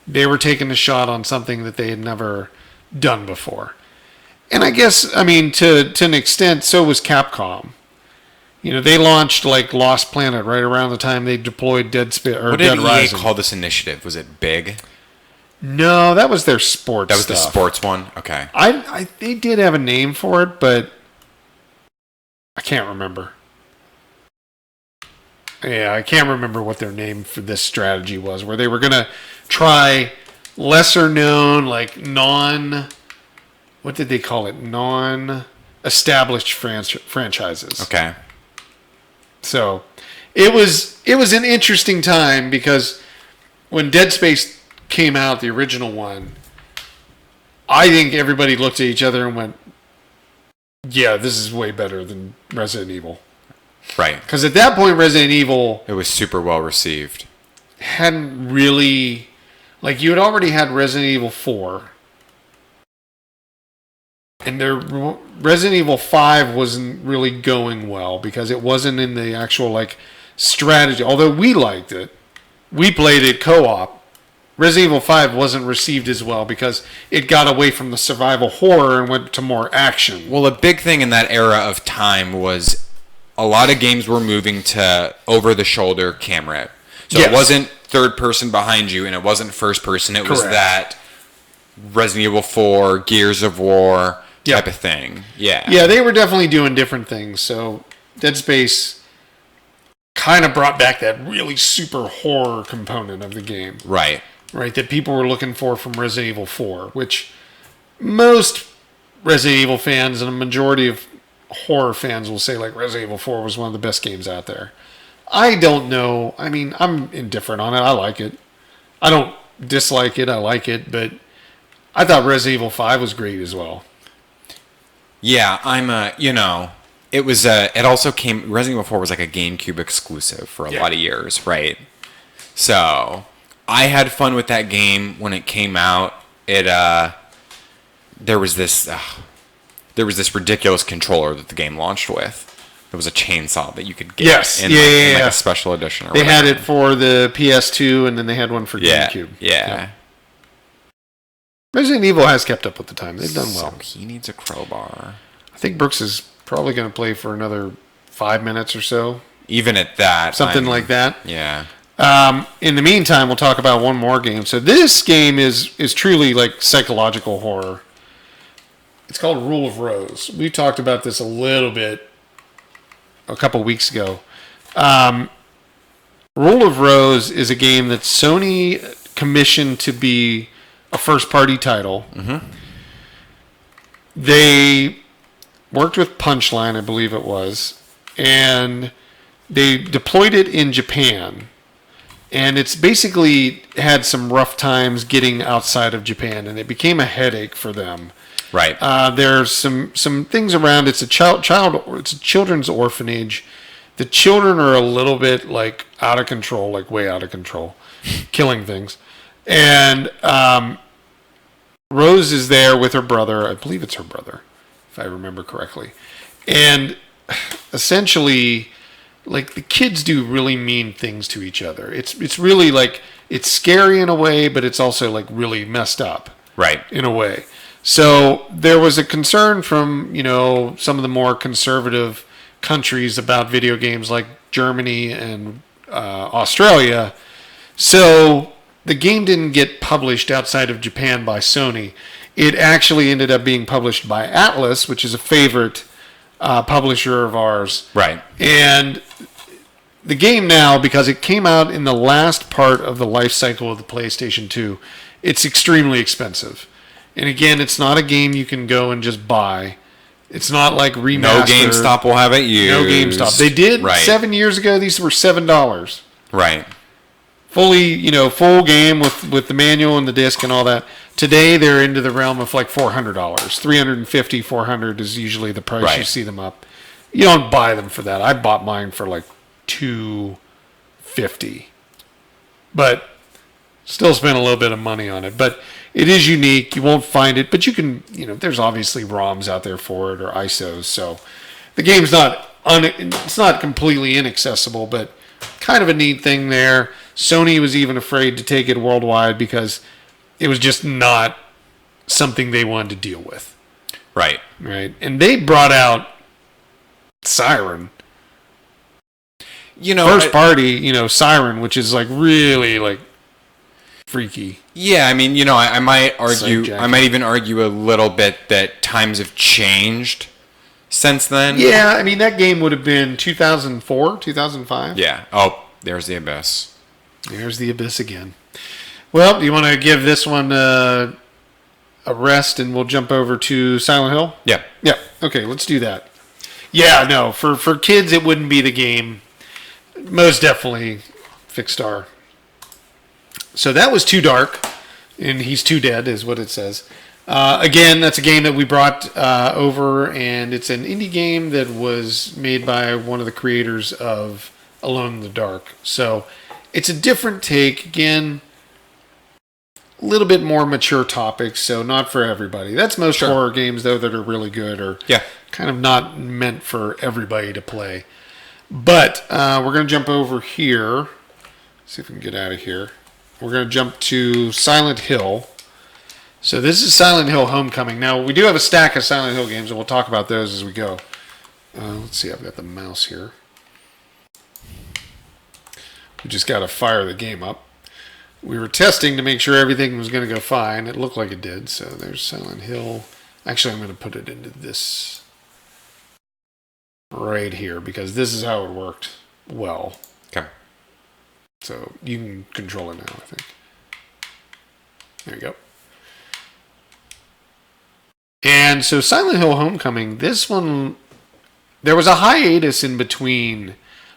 They were taking a shot on something that they had never done before. And I guess, I mean, to an extent, so was Capcom. You know, they launched like Lost Planet right around the time they deployed Dead Rising. What did EA call this initiative? Was it Big? No, that was their sports stuff. That was the sports one? Okay. They did have a name for it, but I can't remember. Yeah, I can't remember what their name for this strategy was, where they were going to try lesser known, like what did they call it? Non-established franchises. Okay. So it was an interesting time because when Dead Space came out, the original one, I think everybody looked at each other and went, yeah, this is way better than Resident Evil. Right. Because at that point, Resident Evil... It was super well received. Hadn't really... Like, you had already had Resident Evil 4. And Resident Evil 5 wasn't really going well because it wasn't in the actual, like, strategy. Although we liked it. We played it co-op. Resident Evil 5 wasn't received as well because it got away from the survival horror and went to more action. Well, a big thing in that era of time was a lot of games were moving to over-the-shoulder camera. So It wasn't third person behind you and it wasn't first person. It was that Resident Evil 4, Gears of War type of thing. Yeah. Yeah, they were definitely doing different things. So Dead Space kind of brought back that really super horror component of the game. Right. Right, that people were looking for from Resident Evil 4, which most Resident Evil fans and a majority of horror fans will say, like, Resident Evil 4 was one of the best games out there. I don't know. I mean, I'm indifferent on it. I like it. I don't dislike it. I like it, but I thought Resident Evil 5 was great as well. Yeah, it was it also came, Resident Evil 4 was like a GameCube exclusive for a lot of years, right? So I had fun with that game when it came out. There was this ridiculous controller that the game launched with. There was a chainsaw that you could get in like a special edition. They had it for the PS2, and then they had one for GameCube. Yeah. Resident Evil has kept up with the time. They've done well. So he needs a crowbar. I think Brooks is probably going to play for another 5 minutes or so. Even at that. Something like that. Yeah. In the meantime, we'll talk about one more game. So this game is truly like psychological horror. It's called Rule of Rose. We talked about this a little bit a couple weeks ago. Rule of Rose is a game that Sony commissioned to be a first-party title. Mm-hmm. They worked with Punchline, I believe it was, and they deployed it in Japan. And it's basically had some rough times getting outside of Japan, and it became a headache for them. Right. There's some things around. It's a it's a children's orphanage. The children are a little bit like out of control, like way out of control, killing things. And Rose is there with her brother. I believe it's her brother, if I remember correctly. And essentially, like, the kids do really mean things to each other. It's really like, it's scary in a way, but it's also like really messed up. Right. In a way. So there was a concern from, some of the more conservative countries about video games like Germany and Australia. So the game didn't get published outside of Japan by Sony. It actually ended up being published by Atlas, which is a favorite publisher of ours. Right. And the game now, because it came out in the last part of the life cycle of the PlayStation 2, it's extremely expensive. And again, it's not a game you can go and just buy. It's not like remastered. No GameStop will have it used. No GameStop. They did 7 years ago. These were $7. Right. Fully, full game with the manual and the disc and all that. Today, they're into the realm of like $400. $350, $400 is usually the price you see them up. You don't buy them for that. I bought mine for like $250. But still spent a little bit of money on it. But it is unique. You won't find it. But you can, there's obviously ROMs out there for it or ISOs. So the game's it's not completely inaccessible, but kind of a neat thing there. Sony was even afraid to take it worldwide because it was just not something they wanted to deal with. Right. Right. And they brought out Siren. First party, Siren, which is like really like freaky. Yeah, I mean, I might argue, I might even argue a little bit that times have changed since then. Yeah, I mean, that game would have been 2004, 2005. Yeah. Oh, there's the Abyss. There's the Abyss again. Well, do you want to give this one a rest and we'll jump over to Silent Hill? Yeah. Yeah. Okay, let's do that. Yeah, no, for kids, it wouldn't be the game. Most definitely Fixed Star. So that was Too Dark, and He's Too Dead is what it says. Again, that's a game that we brought over, and it's an indie game that was made by one of the creators of Alone in the Dark. So it's a different take. Again, a little bit more mature topics, so not for everybody. That's most horror games, though, that are really good or kind of not meant for everybody to play. But we're going to jump over here. See if we can get out of here. We're going to jump to Silent Hill. So this is Silent Hill Homecoming. Now, we do have a stack of Silent Hill games, and we'll talk about those as we go. Let's see, I've got the mouse here. We just got to fire the game up. We were testing to make sure everything was going to go fine. It looked like it did. So there's Silent Hill. Actually, I'm going to put it into this right here because this is how it worked well. Okay. So you can control it now, I think. There you go. And so Silent Hill Homecoming, this one, there was a hiatus in between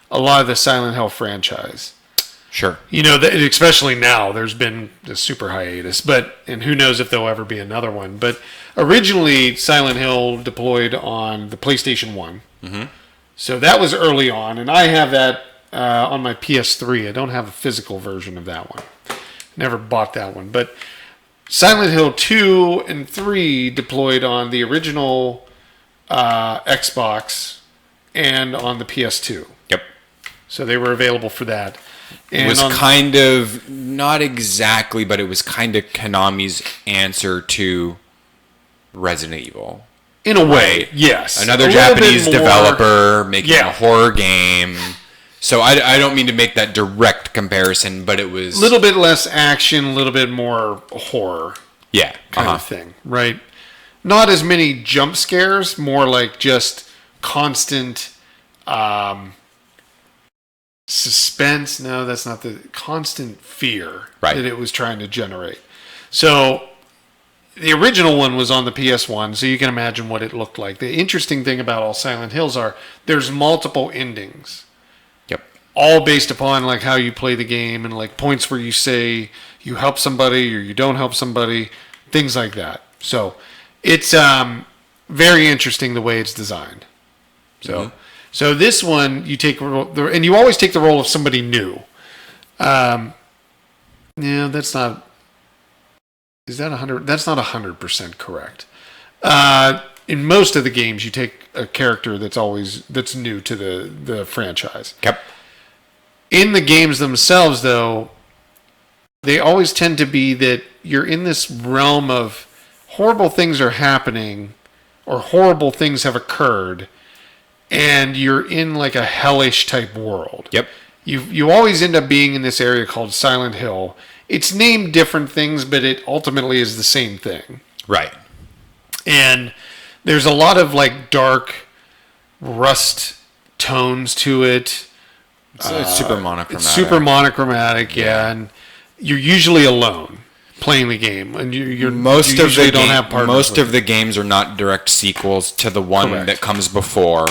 a lot of the Silent Hill franchise. Sure. Especially now, there's been a super hiatus, and who knows if there'll ever be another one. But originally, Silent Hill deployed on the PlayStation 1. Mm-hmm. So that was early on, and I have that on my PS3. I don't have a physical version of that one. Never bought that one. But Silent Hill 2 and 3 deployed on the original Xbox and on the PS2. Yep. So they were available for that. And it was kind of, not exactly, but it was kind of Konami's answer to Resident Evil. In a way, yes. Another Japanese developer making a horror game. So I don't mean to make that direct comparison, but it was... A little bit less action, a little bit more horror. Yeah. Kind of thing, right? Not as many jump scares, more like just constant suspense. No, that's not the... Constant fear that it was trying to generate. So... The original one was on the PS1, so you can imagine what it looked like. The interesting thing about all Silent Hills are there's multiple endings. Yep. All based upon like how you play the game and like points where you say you help somebody or you don't help somebody, things like that. So it's very interesting the way it's designed. So so this one you take and you always take the role of somebody new. Yeah, that's not. Is that 100? That's not 100% correct. In most of the games, you take a character that's new to the franchise. Yep. In the games themselves, though, they always tend to be that you're in this realm of horrible things are happening or horrible things have occurred, and you're in like a hellish type world. Yep. You always end up being in this area called Silent Hill. It's named different things, but it ultimately is the same thing. Right. And there's a lot of like dark rust tones to it. It's super monochromatic. It's super monochromatic, yeah. And you're usually alone playing the game, and you usually don't have partners. Most of the games are not direct sequels to the one that comes before,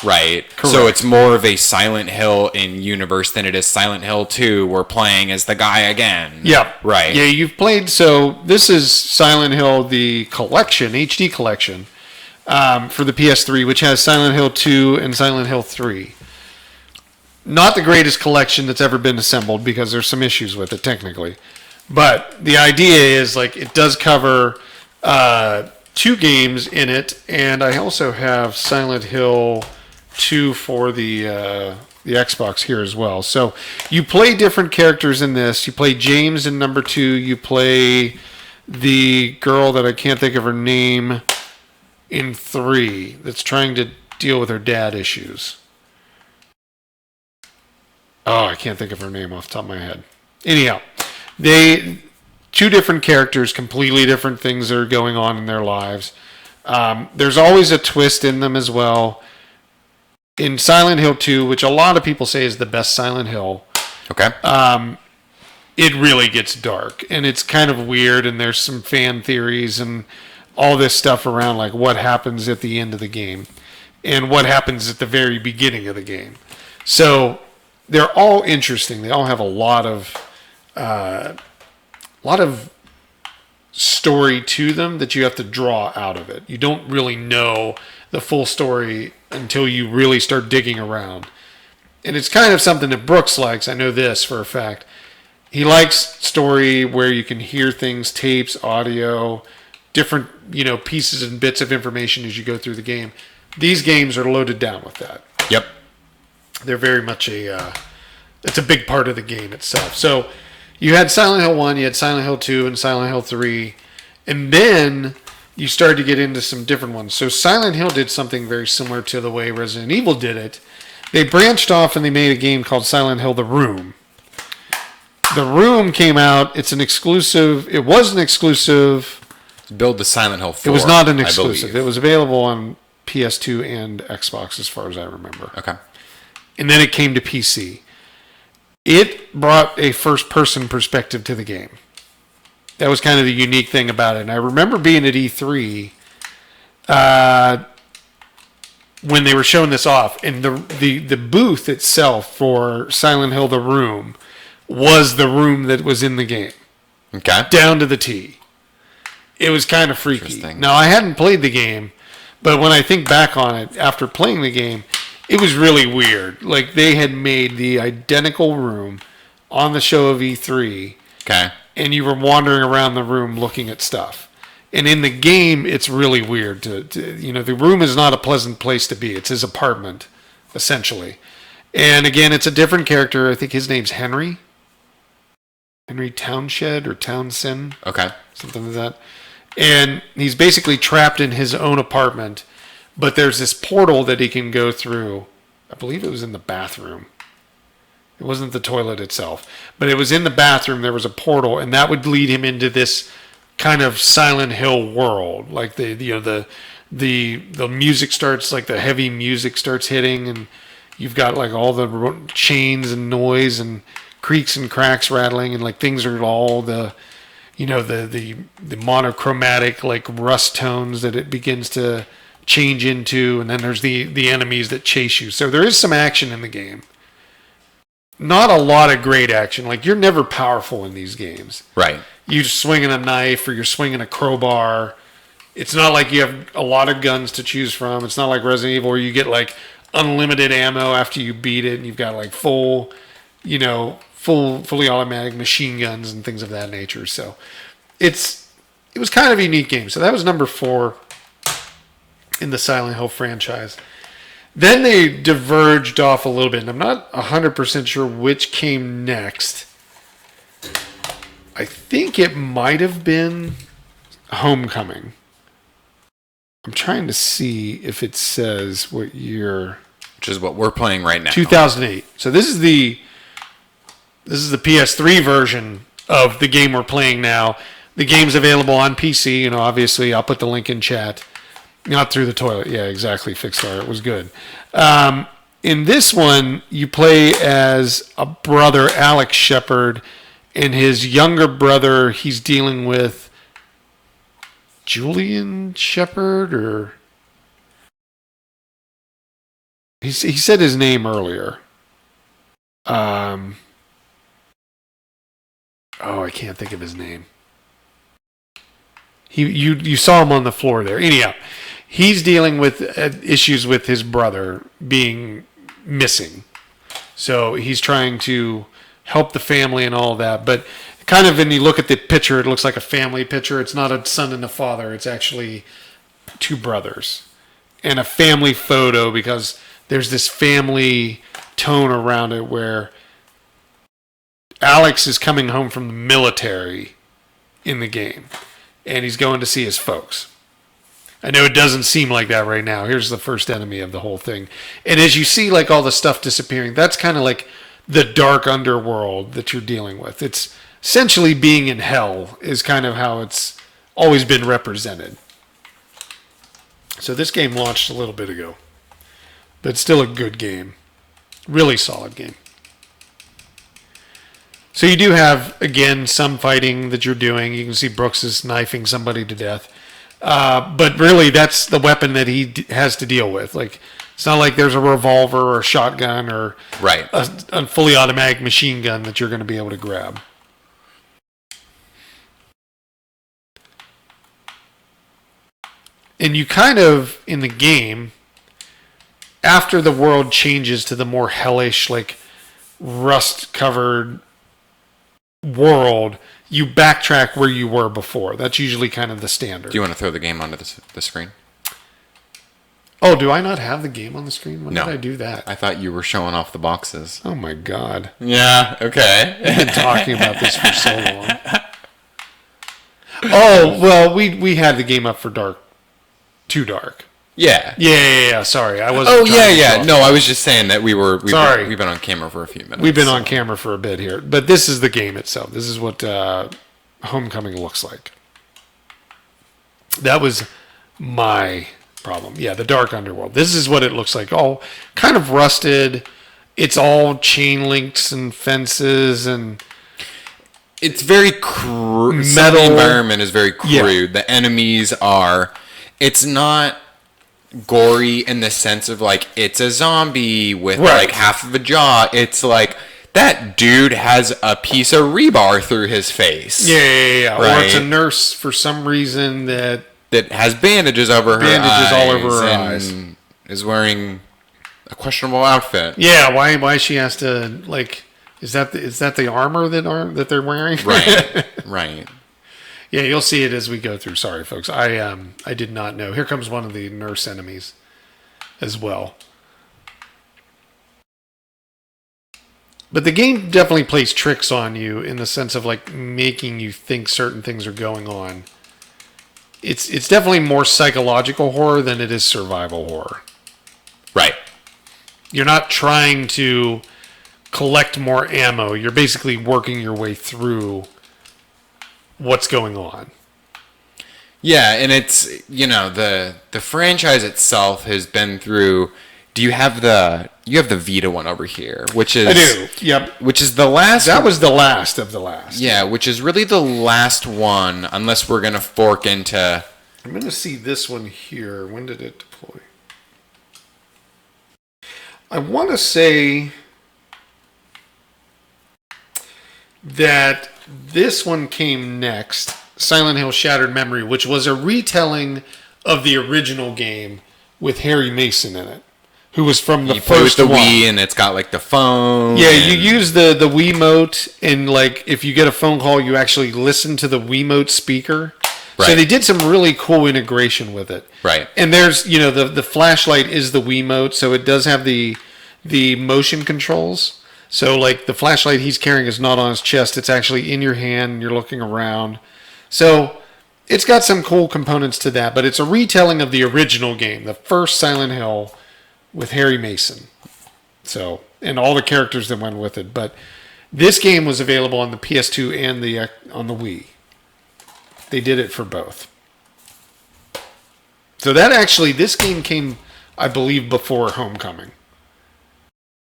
right? Correct. So it's more of a Silent Hill in universe than it is Silent Hill 2. We're playing as the guy again. Yeah, right. Yeah, you've played. So this is Silent Hill, the collection, HD collection, for the PS3, which has Silent Hill 2 and Silent Hill 3. Not the greatest collection that's ever been assembled because there's some issues with it technically. But the idea is like it does cover 2 games in it, and I also have Silent Hill 2 for the Xbox here as well. So you play different characters in this. You play James in number 2. You play the girl that I can't think of her name in 3 that's trying to deal with her dad issues. Oh, I can't think of her name off the top of my head. Anyhow, 2 different characters, completely different things that are going on in their lives. There's always a twist in them as well. In Silent Hill 2, which a lot of people say is the best Silent Hill, okay, it really gets dark, and it's kind of weird, and there's some fan theories and all this stuff around like what happens at the end of the game and what happens at the very beginning of the game. So they're all interesting. They all have a lot of story to them that you have to draw out of it. You don't really know the full story until you really start digging around. And it's kind of something that Brooks likes. I know this for a fact. He likes story where you can hear things, tapes, audio, different, pieces and bits of information as you go through the game. These games are loaded down with that. Yep. They're very much it's a big part of the game itself. So you had Silent Hill 1, you had Silent Hill 2, and Silent Hill 3, and then you started to get into some different ones. So Silent Hill did something very similar to the way Resident Evil did it. They branched off and they made a game called Silent Hill The Room. The Room came out. It was an exclusive. Build the Silent Hill 4. It was not an exclusive. It was available on PS2 and Xbox as far as I remember. Okay. And then it came to PC. It brought a first-person perspective to the game. That was kind of the unique thing about it. And I remember being at E3 when they were showing this off, and the booth itself for Silent Hill The Room was the room that was in the game. Okay. Down to the T. It was kind of freaky. Now, I hadn't played the game, but when I think back on it, after playing the game, it was really weird. Like, they had made the identical room on the show of E3. Okay. And you were wandering around the room looking at stuff. And in the game, it's really weird. The room is not a pleasant place to be. It's his apartment, essentially. And again, it's a different character. I think his name's Henry. Henry Townshed or Townsend. Okay. Something like that. And he's basically trapped in his own apartment. But there's this portal that he can go through. I believe it was in the bathroom. It wasn't the toilet itself. But it was in the bathroom. There was a portal. And that would lead him into this kind of Silent Hill world. Like the music starts, like the heavy music starts hitting. And you've got like all the chains and noise and creaks and cracks rattling. And like things are all the monochromatic like rust tones that it begins to change into, and then there's the enemies that chase you. So there is some action in the game. Not a lot of great action. Like, you're never powerful in these games. Right. You're swinging a knife or you're swinging a crowbar. It's not like you have a lot of guns to choose from. It's not like Resident Evil where you get like unlimited ammo after you beat it and you've got like fully automatic machine guns and things of that nature. So it was kind of a unique game. So that was number 4 in the Silent Hill franchise. Then they diverged off a little bit, and I'm not 100% sure which came next. I think it might have been Homecoming. I'm trying to see if it says what year. Which is what we're playing right now. 2008. So this is the PS3 version of the game we're playing now. The game's available on PC. Obviously, I'll put the link in chat. Not through the toilet. Yeah, exactly. Fixstar. It was good. In this one, you play as a brother, Alex Shepard, and his younger brother. He's dealing with Julian Shepard, or he said his name earlier. I can't think of his name. You saw him on the floor there. Anyhow, he's dealing with issues with his brother being missing. So he's trying to help the family and all of that. But kind of when you look at the picture, it looks like a family picture. It's not a son and a father. It's actually 2 brothers. And a family photo, because there's this family tone around it where Alex is coming home from the military in the game. And he's going to see his folks. I know it doesn't seem like that right now. Here's the first enemy of the whole thing. And as you see like all the stuff disappearing, that's kind of like the dark underworld that you're dealing with. It's essentially being in hell is kind of how it's always been represented. So this game launched a little bit ago. But it's still a good game. Really solid game. So you do have, again, some fighting that you're doing. You can see Brooks is knifing somebody to death. But really, that's the weapon that he has to deal with. Like, it's not like there's a revolver or a shotgun or a fully automatic machine gun that you're going to be able to grab. And you kind of, in the game, after the world changes to the more hellish, like, rust-covered world, you backtrack where you were before. That's usually kind of the standard. Do you want to throw the game onto the screen? Oh, do I not have the game on the screen? When did I do that? I thought you were showing off the boxes. Oh my god. Yeah, okay. I've been talking about this for so long. Oh, well, we had the game up for dark. Too dark. Yeah. Yeah. Sorry, I wasn't. Oh, yeah. No, I was just saying that we've been on camera for a few minutes. We've been on camera for a bit here, but this is the game itself. This is what Homecoming looks like. That was my problem. Yeah, the dark underworld. This is what it looks like. All kind of rusted. It's all chain links and fences and. It's very crude. Metal. The environment is very crude. Yeah. The enemies are. It's not gory in the sense of like it's a zombie with like half of a jaw. It's like that dude has a piece of rebar through his face. Yeah. Right? Or it's a nurse for some reason that has bandages over her eyes. All over her and eyes. Is wearing a questionable outfit. Yeah, why she has to like is that the armor that they're wearing? Right. Yeah, you'll see it as we go through. Sorry, folks. I did not know. Here comes one of the nurse enemies as well. But the game definitely plays tricks on you in the sense of like making you think certain things are going on. It's definitely more psychological horror than it is survival horror. Right. You're not trying to collect more ammo. You're basically working your way through what's going on. Yeah, and it's, the franchise itself has been through. Do you have the Vita one over here, which is I do. Yep. Which is the last. That was the last of the last. Yeah, which is really the last one, unless we're gonna fork into. I'm gonna see this one here. When did it deploy? I want to say that this one came next, Silent Hill Shattered Memory, which was a retelling of the original game with Harry Mason in it, who was from the you play with first the one. Wii, and it's got like the phone. Yeah, you use the Wiimote, and like if you get a phone call, you actually listen to the Wiimote speaker. Right. So they did some really cool integration with it. Right. And there's, the flashlight is the Wiimote, so it does have the motion controls. So like the flashlight he's carrying is not on his chest, it's actually in your hand and you're looking around. So it's got some cool components to that, but it's a retelling of the original game, the first Silent Hill with Harry Mason. So, and all the characters that went with it, but this game was available on the PS2 and on the Wii. They did it for both. So this game came, I believe, before Homecoming.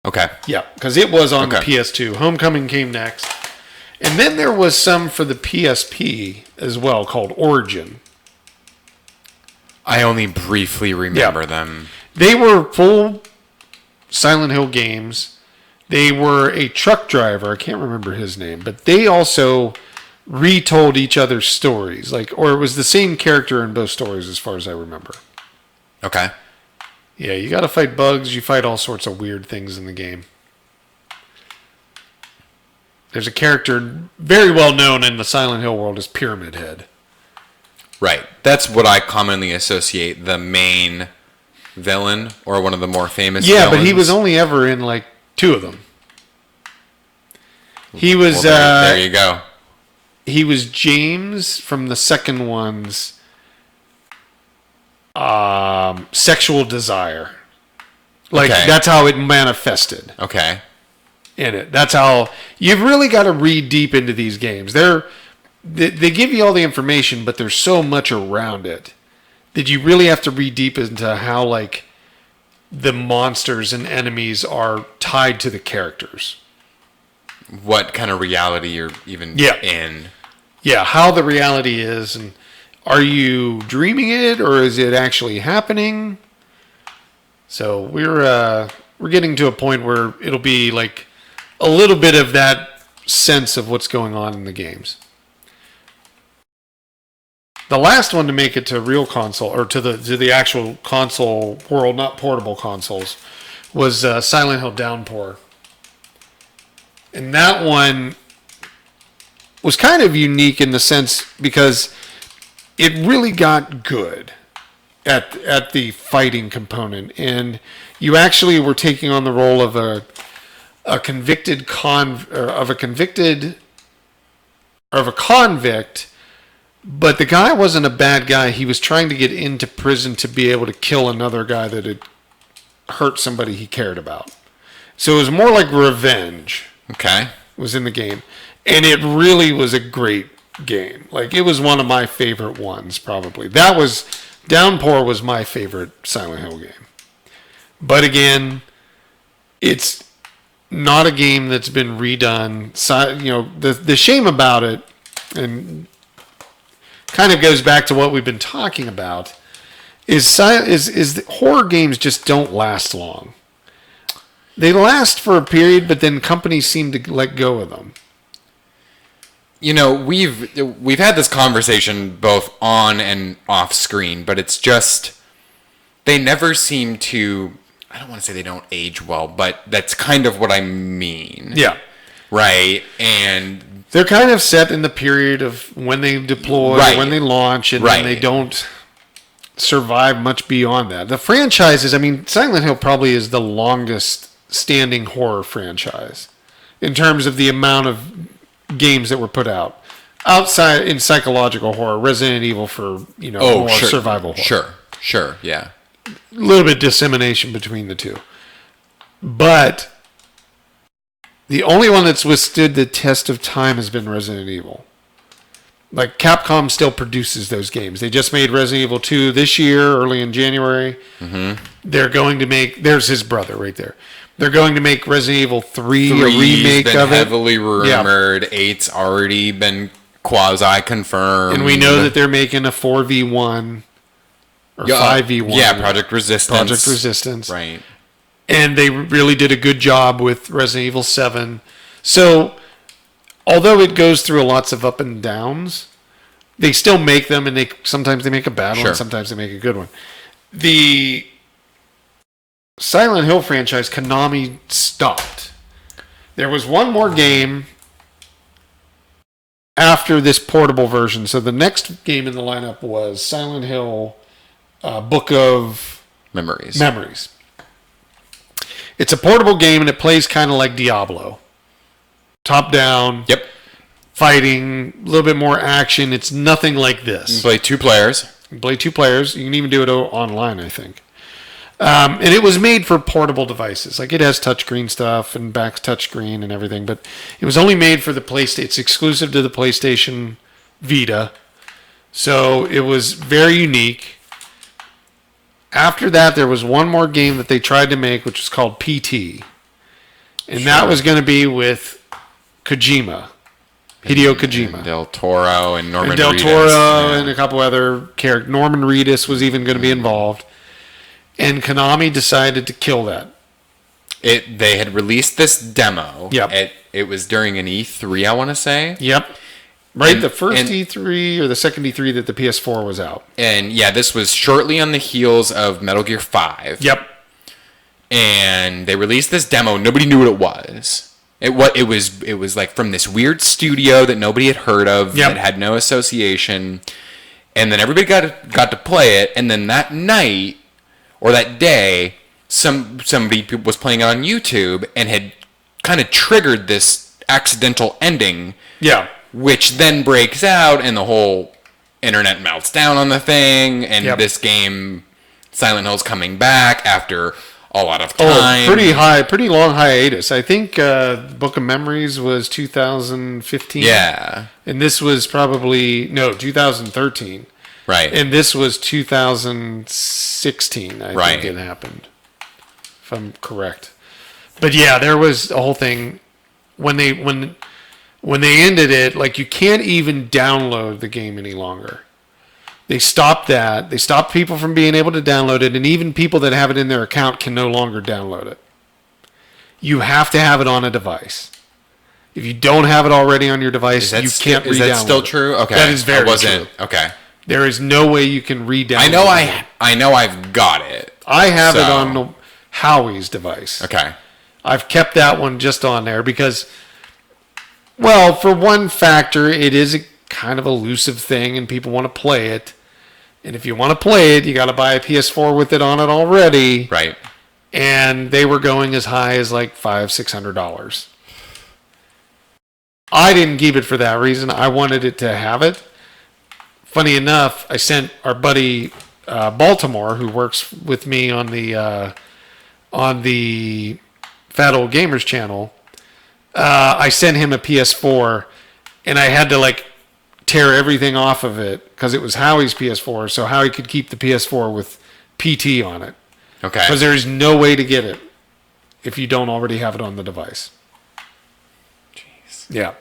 Okay. Yeah, because it was on the PS2. Homecoming came next. And then there was some for the PSP as well called Origin. I only briefly remember them. They were full Silent Hill games. They were a truck driver. I can't remember his name, but they also retold each other's stories, or it was the same character in both stories as far as I remember. Okay. Yeah, you got to fight bugs. You fight all sorts of weird things in the game. There's a character very well known in the Silent Hill world as Pyramid Head. Right. That's what I commonly associate the main villain or one of the more famous villains. But he was only ever in two of them. He was there you go. He was James from the second one's sexual desire. That's how it manifested. Okay. In it. That's how you've really got to read deep into these games. They give you all the information, but there's so much around it that you really have to read deep into how the monsters and enemies are tied to the characters. What kind of reality you're even in. Yeah, how the reality is, and are you dreaming it or is it actually happening? So we're getting to a point where it'll be a little bit of that sense of what's going on in the games. The last one to make it to real console or to the actual console world, not portable consoles, was Silent Hill Downpour. And that one was kind of unique in the sense because it really got good at the fighting component, and you actually were taking on the role of a convict, but the guy wasn't a bad guy. He was trying to get into prison to be able to kill another guy that had hurt somebody he cared about. So it was more like revenge. Okay. Was in the game. And it really was a great game. It was one of my favorite ones, probably. Downpour was my favorite Silent Hill game. But again, it's not a game that's been redone. The shame about it, and kind of goes back to what we've been talking about, is that horror games just don't last long. They last for a period, but then companies seem to let go of them. We've had this conversation both on and off screen, but it's just they never seem to. I don't want to say they don't age well, but that's kind of what I mean. Yeah. Right, and they're kind of set in the period of when they deploy, when they launch, and then they don't survive much beyond that. The franchises, Silent Hill probably is the longest standing horror franchise in terms of the amount of games that were put out. Outside in psychological horror, Resident Evil for more survival horror. Sure, yeah. A little bit dissemination between the two. But the only one that's withstood the test of time has been Resident Evil. Capcom still produces those games. They just made Resident Evil 2 this year, early in January. Mm-hmm. They're going to make... There's his brother right there. They're going to make Resident Evil 3 a remake of it. Heavily rumored. Yeah. 8's already been quasi-confirmed. And we know that they're making a 4v1 or 5v1. Yeah, Project Resistance. Right. And they really did a good job with Resident Evil 7. So, although it goes through lots of up and downs, they still make them, and sometimes they make a bad one, sometimes they make a good one. The Silent Hill franchise, Konami stopped. There was one more game after this portable version. So the next game in the lineup was Silent Hill Book of Memories. It's a portable game, and it plays kind of like Diablo. Top down. Yep. Fighting, a little bit more action. It's nothing like this. You can play 2 players. You can play 2 players. You can even do it online, I think. And it was made for portable devices. Like, it has touchscreen stuff and back touchscreen and everything, but it was only made for the PlayStation. It's exclusive to the PlayStation Vita. So it was very unique. After that, there was one more game that they tried to make, which was called PT. And that was going to be with Kojima. Hideo Kojima. And Del Toro and Norman Reedus. Del Toro and a couple other characters. Norman Reedus was even going to be involved. And Konami decided to kill that. They had released this demo. Yep. It was during an E3, I want to say. Yep. Right, the first E3 or the second E3 that the PS4 was out. And yeah, this was shortly on the heels of Metal Gear 5. Yep. And they released this demo. Nobody knew what it was. It was like from this weird studio that nobody had heard of, that had no association. And then everybody got to play it. And then that night or that day, somebody was playing it on YouTube and had kind of triggered this accidental ending. Yeah. Which then breaks out and the whole internet melts down on the thing. And this game, Silent Hill's coming back after a lot of time. Pretty long hiatus. I think Book of Memories was 2015. Yeah. And this was probably 2013. Right. And this was 2016. I think it happened, if I'm correct. But yeah, there was a whole thing when they ended it. Like, you can't even download the game any longer. They stopped that. They stopped people from being able to download it, and even people that have it in their account can no longer download it. You have to have it on a device. If you don't have it already on your device, you can't re-download it. Is that still true? Okay. That is very true. Okay. There is no way you can re-download it. I know I've got it. I have it on Howie's device. Okay. I've kept that one just on there because, well, for one factor, it is a kind of elusive thing and people want to play it. And if you want to play it, you got to buy a PS4 with it on it already. Right. And they were going as high as like $500-$600. I didn't keep it for that reason. I wanted it to have it. Funny enough, I sent our buddy Baltimore, who works with me on the Fat Old Gamers channel. I sent him a PS4, and I had to like tear everything off of it because it was Howie's PS4, so Howie could keep the PS4 with PT on it. Okay. Because there is no way to get it if you don't already have it on the device. Jeez. Yeah.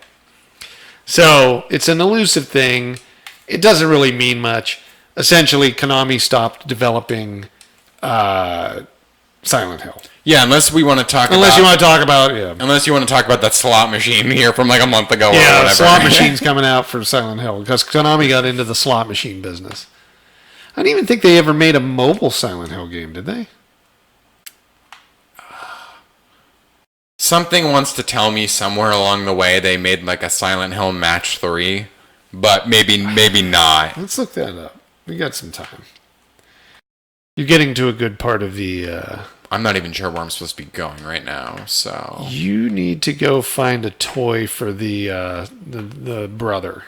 So it's an elusive thing. It doesn't really mean much. Essentially, Konami stopped developing Silent Hill. Yeah, unless you want to talk about that slot machine here from like a month ago or whatever. Yeah, slot machine's coming out for Silent Hill because Konami got into the slot machine business. I didn't even think they ever made a mobile Silent Hill game, did they? Something wants to tell me somewhere along the way they made like a Silent Hill Match 3, but maybe not. Let's look that up. We got some time. You're getting to a good part of the... I'm not even sure where I'm supposed to be going right now, so... You need to go find a toy for the brother.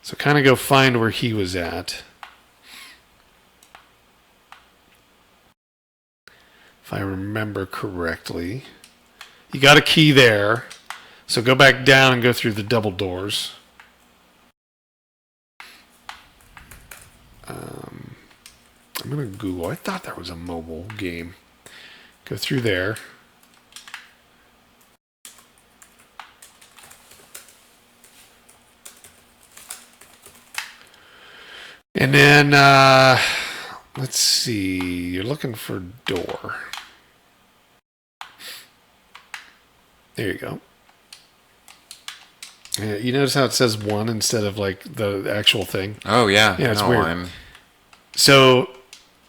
So kind of go find where he was at. If I remember correctly. You got a key there. So go back down and go through the double doors. I'm going to Google. I thought there was a mobile game. Go through there. And then, let's see. You're looking for door. There you go. Yeah, you notice how it says 1 instead of like the actual thing? Oh, yeah. Yeah, it's weird. So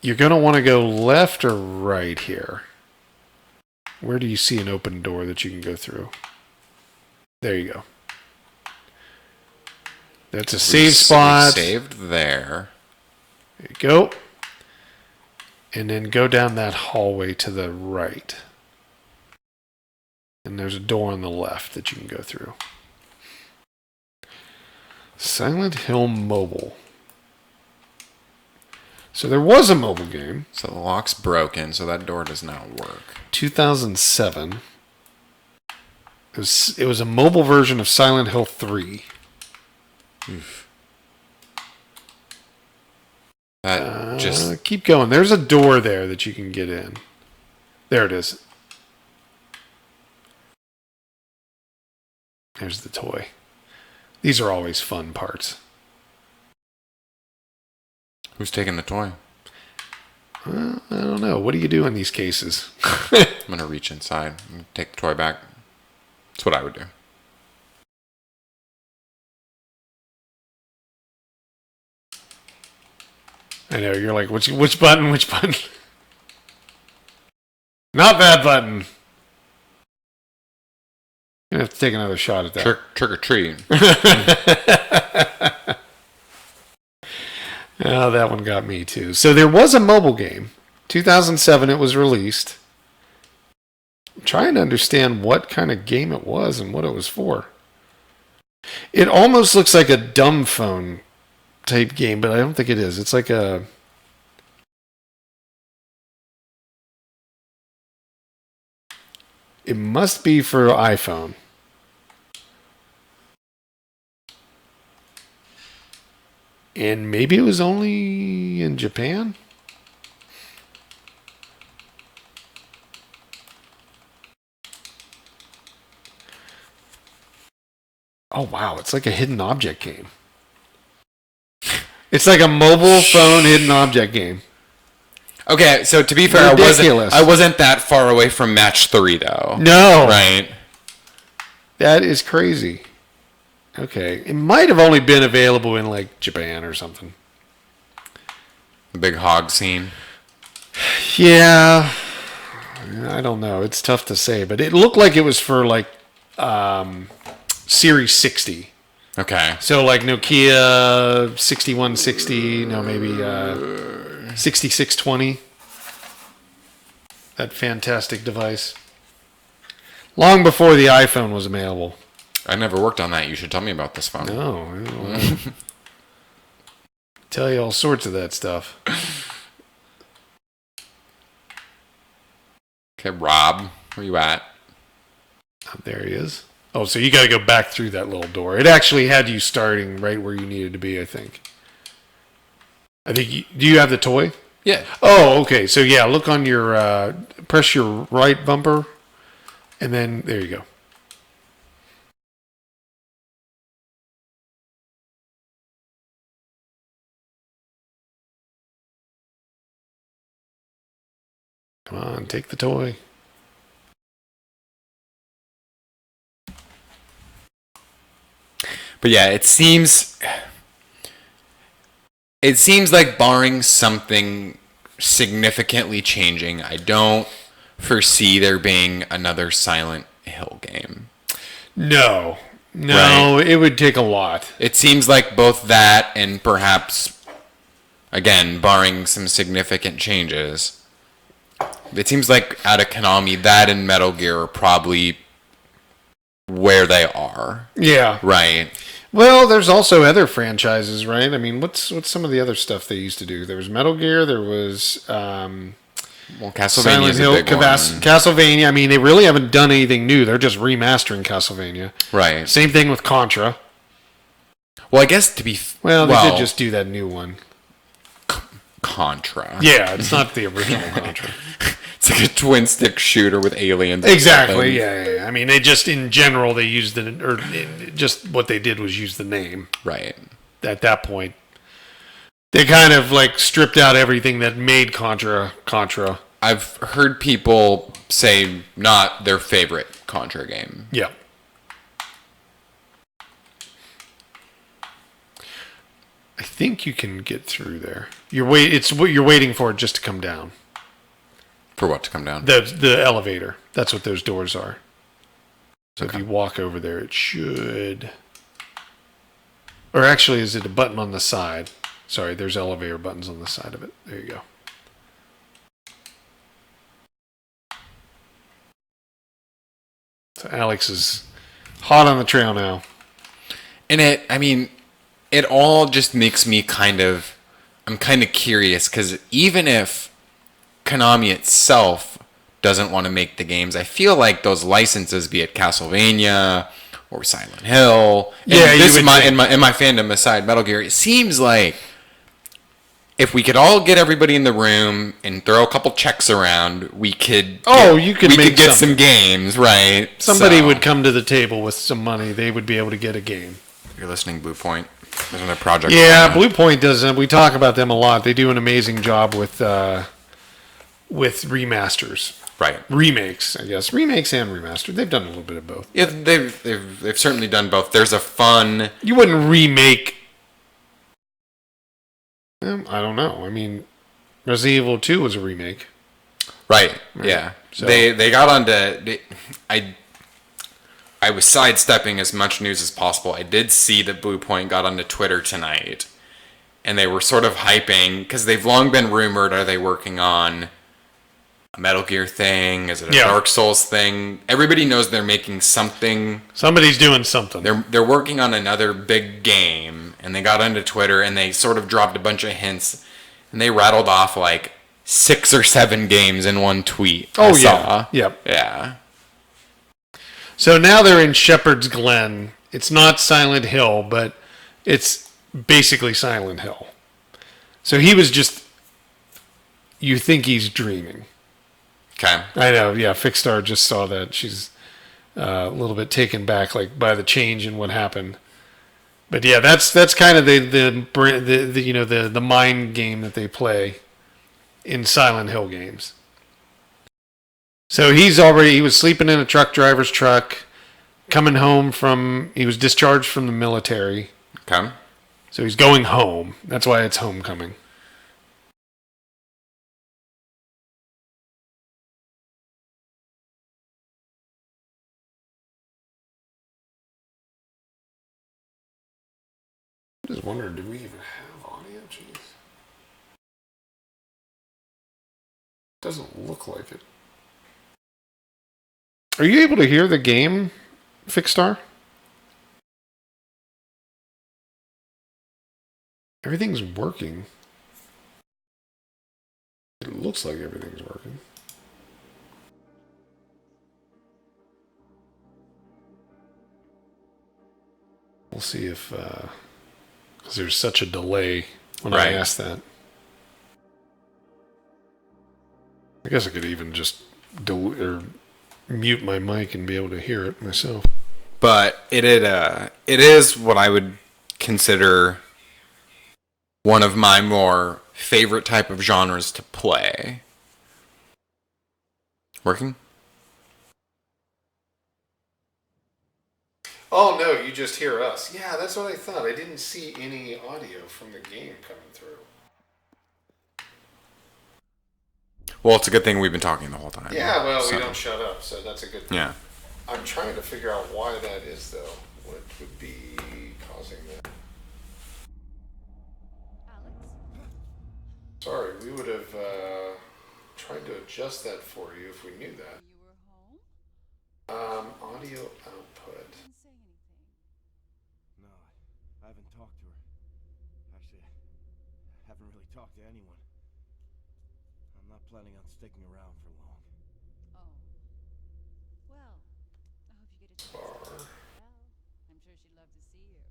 you're going to want to go left or right here. Where do you see an open door that you can go through? There you go. That's a save spot. Saved there. There you go. And then go down that hallway to the right. And there's a door on the left that you can go through. Silent Hill Mobile. So there was a mobile game. So the lock's broken, so that door does not work. 2007. It was a mobile version of Silent Hill 3. Oof. That just... Keep going. There's a door there that you can get in. There it is. There's the toy. These are always fun parts. Who's taking the toy? I don't know. What do you do in these cases? I'm going to reach inside and take the toy back. That's what I would do. I know. You're like, which button? Which button? Not that button. You're going to have to take another shot at that. Trick or treat. Oh, that one got me too. So there was a mobile game. 2007 it was released. I'm trying to understand what kind of game it was and what it was for. It almost looks like a dumb phone type game, but I don't think it is. It's like a... It must be for iPhone. And maybe it was only in Japan? Oh, wow. It's like a hidden object game. It's like a mobile phone hidden object game. Okay, so to be fair, I wasn't that far away from match 3, though. No. Right. That is crazy. Okay. It might have only been available in, like, Japan or something. The big hog scene. Yeah. I don't know. It's tough to say. But it looked like it was for, like, Series 60. Okay. So, like, Nokia 6160. No, maybe 6620. That fantastic device. Long before the iPhone was available. I never worked on that. You should tell me about this phone. No. Tell you all sorts of that stuff. Okay, Rob, where you at? Oh, there he is. Oh, so you got to go back through that little door. It actually had you starting right where you needed to be, I think. Do you have the toy? Yeah. Oh, okay. So, yeah, look on your... press your right bumper, and then there you go. Come on, take the toy. But yeah, it seems like barring something significantly changing, I don't foresee there being another Silent Hill game. No, Right. It would take a lot. It seems like both that and perhaps, again, barring some significant changes, it seems like out of Konami, that and Metal Gear are probably where they are. Yeah. Right. Well, there's also other franchises, right? I mean, what's some of the other stuff they used to do? There was Metal Gear. There was Castlevania Silent is Hill, a big one. Castlevania. I mean, they really haven't done anything new. They're just remastering Castlevania. Right. Same thing with Contra. Well, I guess to be... Well, they did just do that new one. Contra. Yeah, it's not the original Contra. It's like a twin-stick shooter with aliens. Exactly, yeah. I mean, they just, in general, they used just what they did was use the name. Right. At that point. They kind of, like, stripped out everything that made Contra. I've heard people say not their favorite Contra game. Yeah. I think you can get through there. You're waiting for it just to come down. For what to come down? The elevator. That's what those doors are. So if you walk over there, it should. Or actually, is it a button on the side? Sorry, there's elevator buttons on the side of it. There you go. So Alex is hot on the trail now. And it all just makes me I'm kind of curious, because even if Konami itself doesn't want to make the games, I feel like those licenses, be it Castlevania or Silent Hill, in my fandom aside, Metal Gear, it seems like if we could all get everybody in the room and throw a couple checks around, we could get some games, right? Somebody would come to the table with some money. They would be able to get a game. You're listening, Blue Point. There's another project. Yeah, Blue Point does. We talk about them a lot. They do an amazing job with remasters. Right. Remakes, I guess. Remakes and remastered. They've done a little bit of both. Yeah, they've certainly done both. There's a fun... You wouldn't remake... I don't know. I mean, Resident Evil 2 was a remake. Right. Yeah. So. They got onto... I was sidestepping as much news as possible. I did see that Blue Point got onto Twitter tonight, and they were sort of hyping, because they've long been rumored, are they working on a Metal Gear thing? Is it a Dark Souls thing? Everybody knows they're making something. Somebody's doing something. They're working on another big game, and they got onto Twitter, and they sort of dropped a bunch of hints, and they rattled off like 6 or 7 games in one tweet. Oh, yeah. Yep. Yeah. So now they're in Shepherd's Glen. It's not Silent Hill, but it's basically Silent Hill. So he was just... You think he's dreaming. Okay. I know, yeah. Fixstar just saw that. She's a little bit taken back, like, by the change in what happened. But yeah, that's kind of the mind game that they play in Silent Hill games. So he was sleeping in a truck driver's truck, coming home he was discharged from the military. Okay. So he's going home. That's why it's Homecoming. I just wondered, do we even have audio? Jeez. Doesn't look like it. Are you able to hear the game, Fixstar? Everything's working. It looks like everything's working. We'll see if... because there's such a delay when I ask that. I guess I could even just mute my mic and be able to hear it myself. But it is what I would consider one of my more favorite type of genres to play. Working? Oh, no, you just hear us. Yeah, that's what I thought. I didn't see any audio from the game coming through. Well, it's a good thing we've been talking the whole time. Yeah, well, we don't shut up, so that's a good thing. Yeah. I'm trying to figure out why that is, though. What would be causing that? Alex? Sorry, we would have tried to adjust that for you if we knew that. You were home? Audio output. Didn't say anything. No, I haven't talked to her. Actually, I haven't really talked to anyone. I'm not planning on sticking around for long. Oh. Well, I hope you get a chance to talk to her. I'm sure she'd love to see you.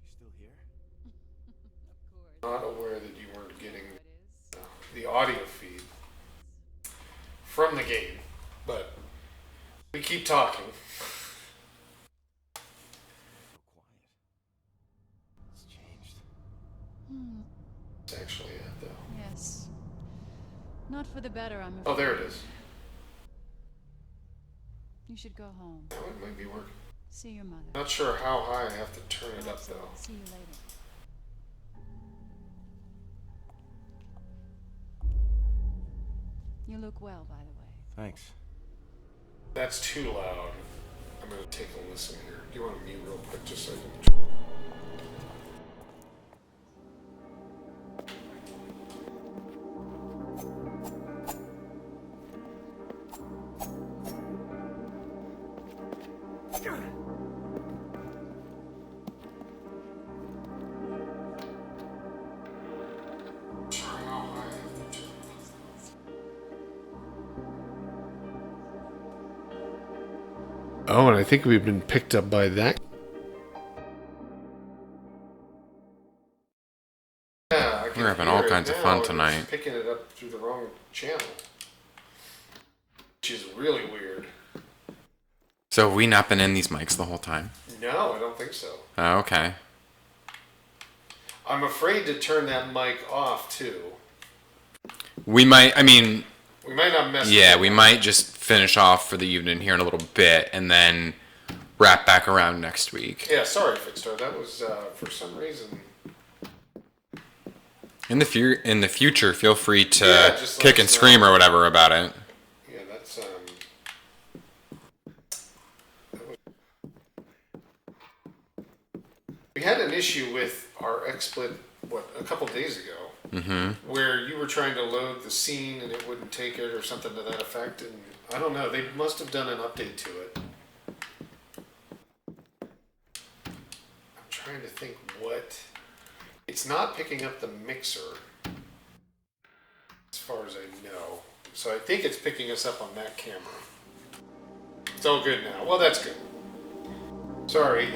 She's still here? Of course. Not aware that you weren't getting It is. the audio feed from the game, but we keep talking. So quiet. It's changed. It's actually it, though. Yes. Not for the better, I'm afraid. Oh, there it is. You should go home. Oh, it might be working. See your mother. Not sure how high I have to turn it up, though. See you later. You look well, by the way. Thanks. That's too loud. I'm going to take a listen here. Do you want to mute real quick just so I can... Oh, and I think we've been picked up by that. Yeah, I can We're having hear all it kinds of now, fun and tonight. It's picking it up through the wrong channel, which is really weird. So have we not been in these mics the whole time? No, I don't think so. Oh, okay. I'm afraid to turn that mic off too. We might, I mean, We might not mess. yeah, with we it. might just finish off for the evening here in a little bit and then wrap back around next week. Yeah, sorry, Fixstar. That was for some reason. In the future, feel free to Yeah, just let kick us and scream know. or whatever about it. Yeah, that's We had an issue with our XSplit a couple days ago, where you were trying to load the scene and it wouldn't take it or something to that effect, and I don't know. They must have done an update to it. I'm trying to think what. It's not picking up the mixer, as far as I know. So I think it's picking us up on that camera. It's all good now. Well, that's good. Sorry,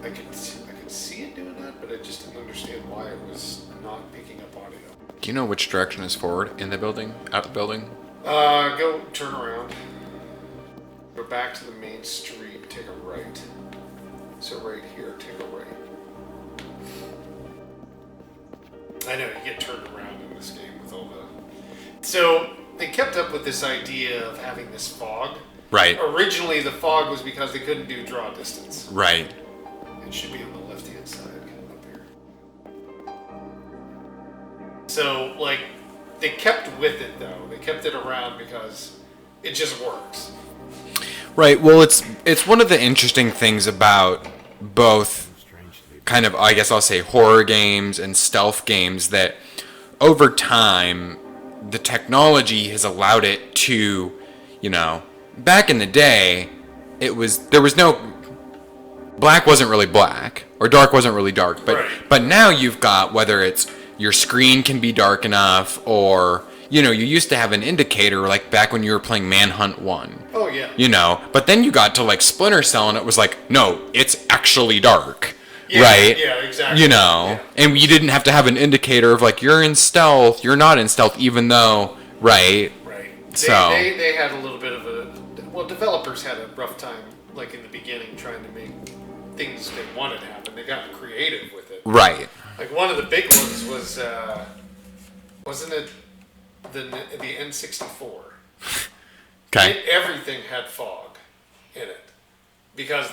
I could see it doing that, but I just didn't understand why it was not picking up audio. Do you know which direction is forward in the building, out the building? Go turn around. Go back to the main street. Take a right. So right here, take a right. I know, you get turned around in this game with all the... So, they kept up with this idea of having this fog. Right. Originally, the fog was because they couldn't do draw distance. Right. It should be on the left-hand side, up here. So, like, they kept with it, though. They kept it around because it just works. Right. Well, it's one of the interesting things about both kind of, I guess I'll say, horror games and stealth games that over time the technology has allowed it to, you know, back in the day there was no black wasn't really black or dark wasn't really dark, but Right. but now you've got, whether it's your screen can be dark enough, or you know, you used to have an indicator like back when you were playing Manhunt 1. Oh, yeah. You know, but then you got to like Splinter Cell and it was like, no, it's actually dark. Yeah, right? yeah, exactly. You know, Yeah. and you didn't have to have an indicator of like, you're in stealth, you're not in stealth, even though, right? Right. So- They had a little bit of a... Well, developers had a rough time, like in the beginning, trying to make things they wanted to happen. They got creative with it. Right. Like one of the big ones was, wasn't it the N64? Okay. Everything had fog in it because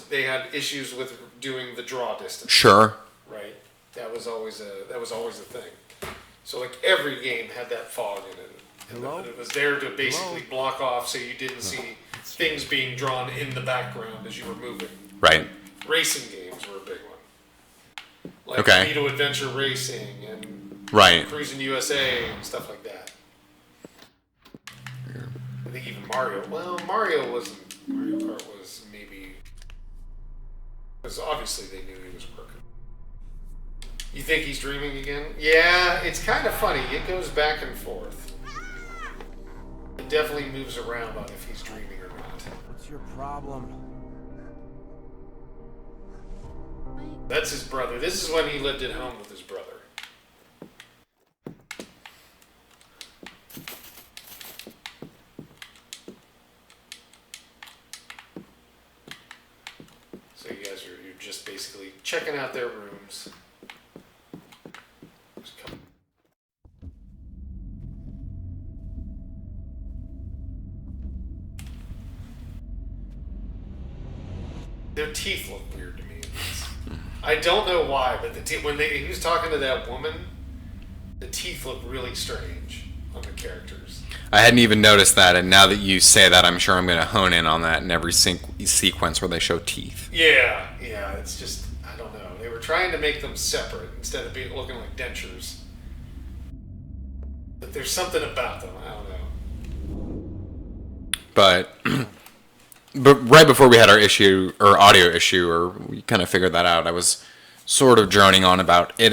they had issues with doing the draw distance. Sure. Right. That was always a thing. So like every game had that fog in it. And Hello? it was there to basically block off so you didn't see things being drawn in the background as you were moving. Right. Racing games were a big one. Like Okay. Vito Adventure Racing and Right. Cruising USA and stuff like that. I think even Mario. Well, Mario Kart was maybe because obviously they knew he was working. You think he's dreaming again? Yeah, it's kind of funny. It goes back and forth. It definitely moves around on if he's dreaming or not. What's your problem? That's his brother. This is when he lived at home with his brother. So you guys you're just basically checking out their rooms. Just come- Their teeth look weird to me. I don't know why, but he was talking to that woman. The teeth look really strange on the characters. I hadn't even noticed that, and now that you say that, I'm sure I'm going to hone in on that in every sequence where they show teeth. Yeah, it's just, I don't know. They were trying to make them separate instead of looking like dentures. But there's something about them, I don't know. But right before we had our issue, or audio issue, or we kind of figured that out, I was sort of droning on about it,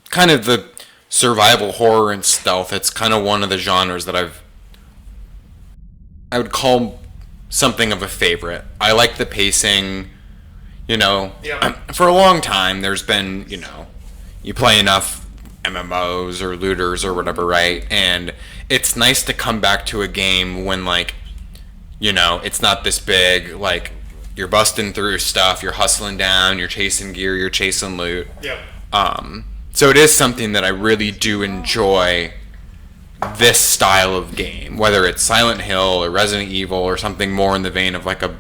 kind of the survival horror and stealth. It's kind of one of the genres that I would call something of a favorite. I like the pacing, for a long time there's been, you play enough MMOs or looters or whatever, right? And it's nice to come back to a game when, like, it's not this big, like, you're busting through stuff, you're hustling down, you're chasing gear, you're chasing loot. Yep. So it is something that I really do enjoy, this style of game, whether it's Silent Hill or Resident Evil or something more in the vein of like a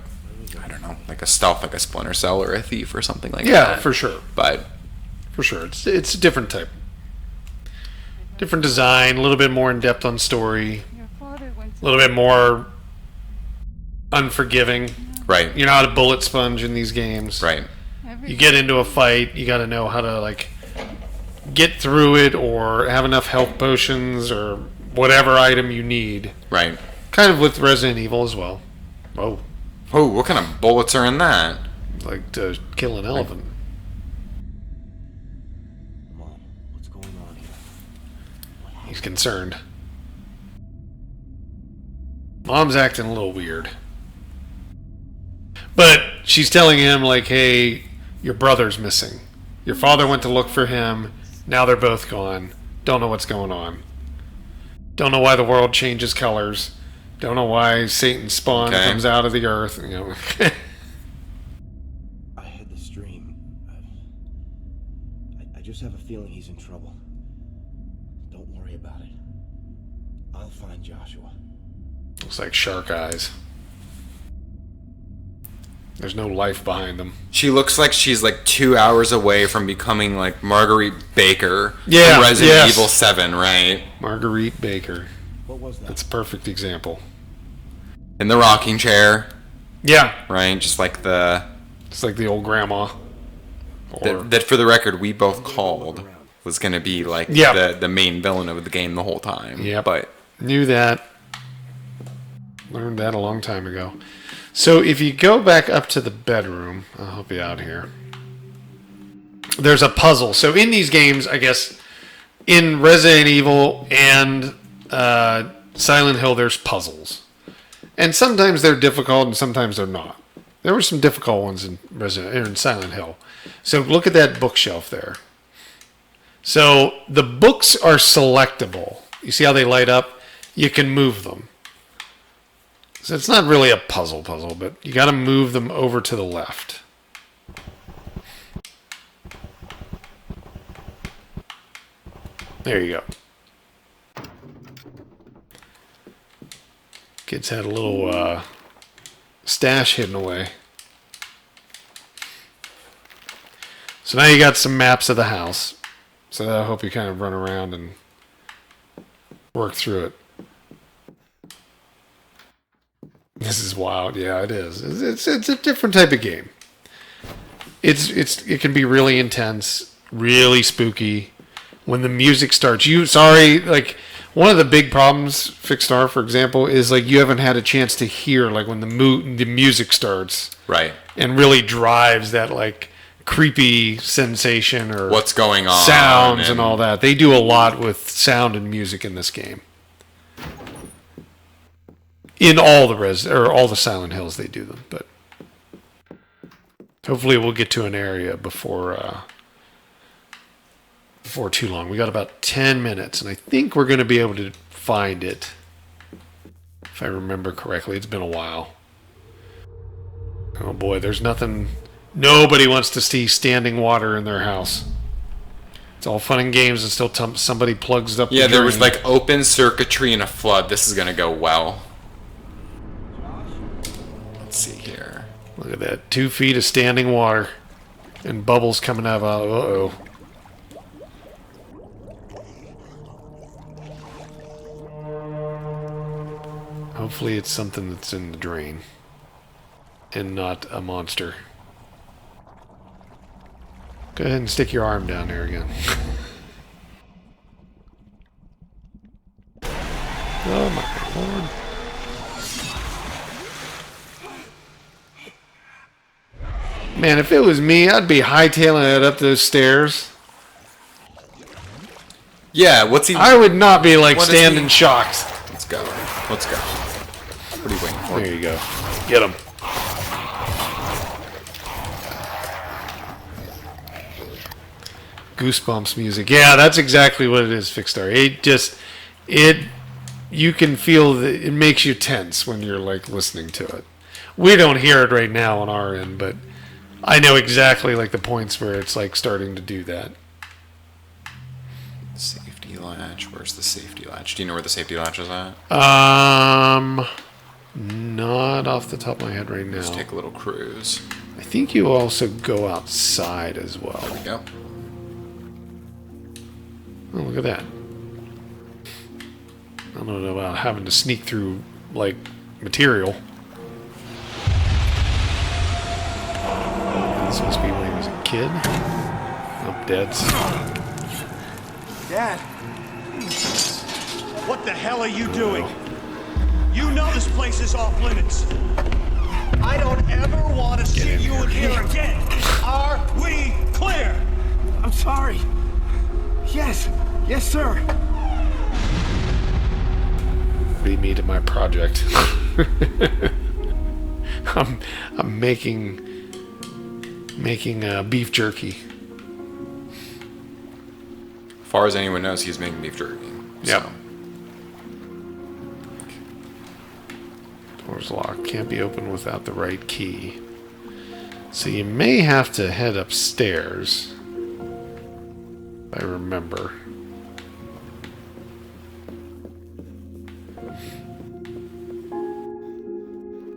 stealth, like a Splinter Cell or a Thief or something like that. Yeah, for sure. But for sure, it's a different type, different design, a little bit more in depth on story, Your father went a little bit more unforgiving. right, You're not a bullet sponge in these games. right, every You get into a fight, you got to know how to like get through it or have enough health potions or whatever item you need. right. Kind of with Resident Evil as well. Whoa, Oh, what kind of bullets are in that? like to kill an elephant. Mom, what's going on here? He's concerned. Mom's acting a little weird. But she's telling him, like, hey, your brother's missing. Your father went to look for him. Now they're both gone. Don't know what's going on. Don't know why the world changes colors. Don't know why Satan's spawn Okay. comes out of the earth. I had this dream. I just have a feeling he's in trouble. Don't worry about it. I'll find Joshua. Looks like shark eyes. There's no life behind them. She looks like she's like 2 hours away from becoming like Marguerite Baker Yeah, from Resident yes. Evil 7, right? Marguerite Baker. What was that? That's a perfect example. In the rocking chair, Yeah. right? Just like It's like the old grandma. Or, that for the record we both called was going to be like Yeah. the main villain of the game the whole time. Yeah. But knew that. Learned that a long time ago. So if you go back up to the bedroom, I'll help you out here. There's a puzzle. So in these games, I guess, in Resident Evil and Silent Hill, there's puzzles. And sometimes they're difficult and sometimes they're not. There were some difficult ones in Silent Hill. So look at that bookshelf there. So the books are selectable. You see how they light up? You can move them. So it's not really a puzzle, but you got to move them over to the left. There you go. Kids had a little stash hidden away. So now you got some maps of the house. So I hope you kind of run around and work through it. This is wild. Yeah, it is. It's a different type of game. It can be really intense, really spooky. When the music starts, like one of the big problems, Fixstar, for example, is like you haven't had a chance to hear like when the music starts, right. and really drives that like creepy sensation or What's going on? sounds and all that. They do a lot with sound and music in this game. In all the Silent Hills, they do them, but hopefully we'll get to an area before too long. We got about 10 minutes, and I think we're going to be able to find it, if I remember correctly. It's been a while. Oh boy, there's nothing. Nobody wants to see standing water in their house. It's all fun and games until somebody plugs up. Yeah, the there was drain. like open circuitry and a flood. This is going to go well. Let's see here. Look at that. 2 feet of standing water and bubbles coming out of. Uh-oh. Hopefully it's something that's in the drain. And not a monster. Go ahead and stick your arm down there again. Oh my lord. Man, if it was me, I'd be hightailing it up those stairs. Yeah, what's he... I would not be like What is standing he- shocked. Let's go. Let's go. What are you waiting for? There you go. Get him. Goosebumps music. Yeah, that's exactly what it is, Fixstar. You can feel that it makes you tense when you're like listening to it. We don't hear it right now on our end, but I know exactly like the points where it's like starting to do that. Safety latch. Where's the safety latch? Do you know where the safety latch is at? Not off the top of my head right now. Let's take a little cruise. I think you also go outside as well. There we go. Oh, look at that. I don't know about having to sneak through, like, material. This must be when he was a kid. Oh, Dad's. Dad! What the hell are you doing? You know this place is off limits. I don't ever want to see you in here again. Are we clear? I'm sorry. Yes. Yes, sir. Lead me to my project. I'm making beef jerky. As far as anyone knows, he's making beef jerky. Yep. So. Door's locked. Can't be opened without the right key. So you may have to head upstairs. If I remember.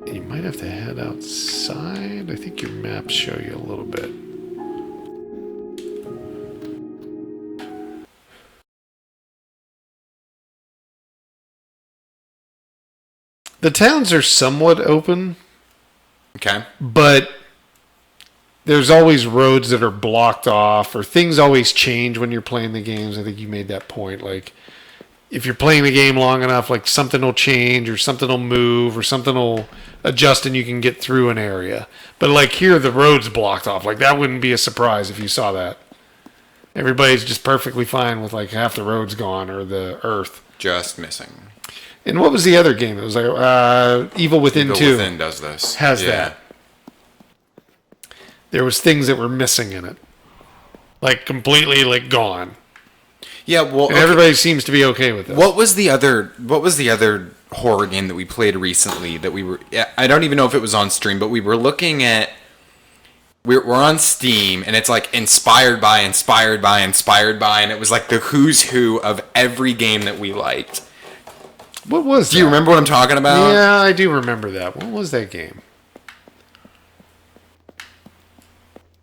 You might have to head outside. I think your maps show you a little bit. The towns are somewhat open, Okay. but there's always roads that are blocked off, or things always change when you're playing the games. I think you made that point. Like, if you're playing the game long enough, like something will change, or something will move, or something will adjust, and you can get through an area. But like here, the road's blocked off. Like that wouldn't be a surprise if you saw that. Everybody's just perfectly fine with like half the road's gone or the earth. Just missing. And what was the other game? It was like Evil Within Evil 2. Within does this. Has that. There was things that were missing in it. Like completely like gone. Yeah, well, And everybody seems to be okay with it. What was the other horror game that we played recently that we were... I don't even know if it was on stream, but we were looking at... We're on Steam, and it's like inspired by, and it was like the who's who of every game that we liked. What was Do you remember what I'm talking about? Yeah, I do remember that. What was that game?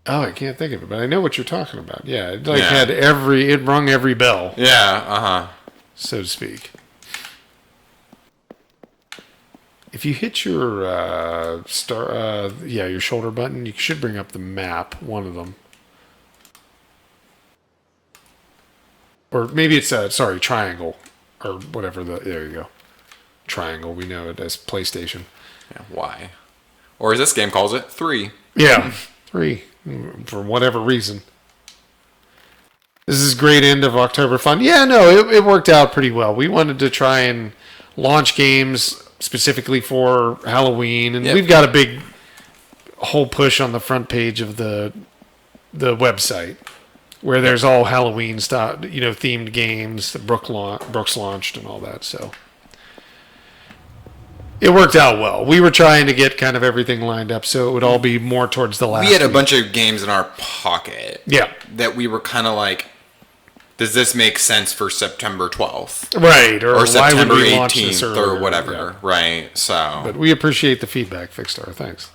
Oh, I can't think of it, but I know what you're talking about. Yeah, it like had it rung every bell. Yeah, uh-huh. So to speak. If you hit your your shoulder button, you should bring up the map, one of them. Or maybe it's triangle or whatever there you go. Triangle, we know it as PlayStation. Yeah, why? Or as this game calls it, 3. Yeah, 3 for whatever reason. This is great end of October fun. Yeah, no, it worked out pretty well. We wanted to try and launch games specifically for Halloween, and we've got a big whole push on the front page of the website where there's all Halloween stuff, themed games that Brooks launched and all that. So it worked out well. We were trying to get kind of everything lined up so it would all be more towards the last. We had a week. bunch of games in our pocket. Yeah. That we were kind of like, does this make sense for September 12th? Right, or why September would we launch this 18th earlier? or whatever, Yeah. right? So, But we appreciate the feedback, Fixstar. Thanks.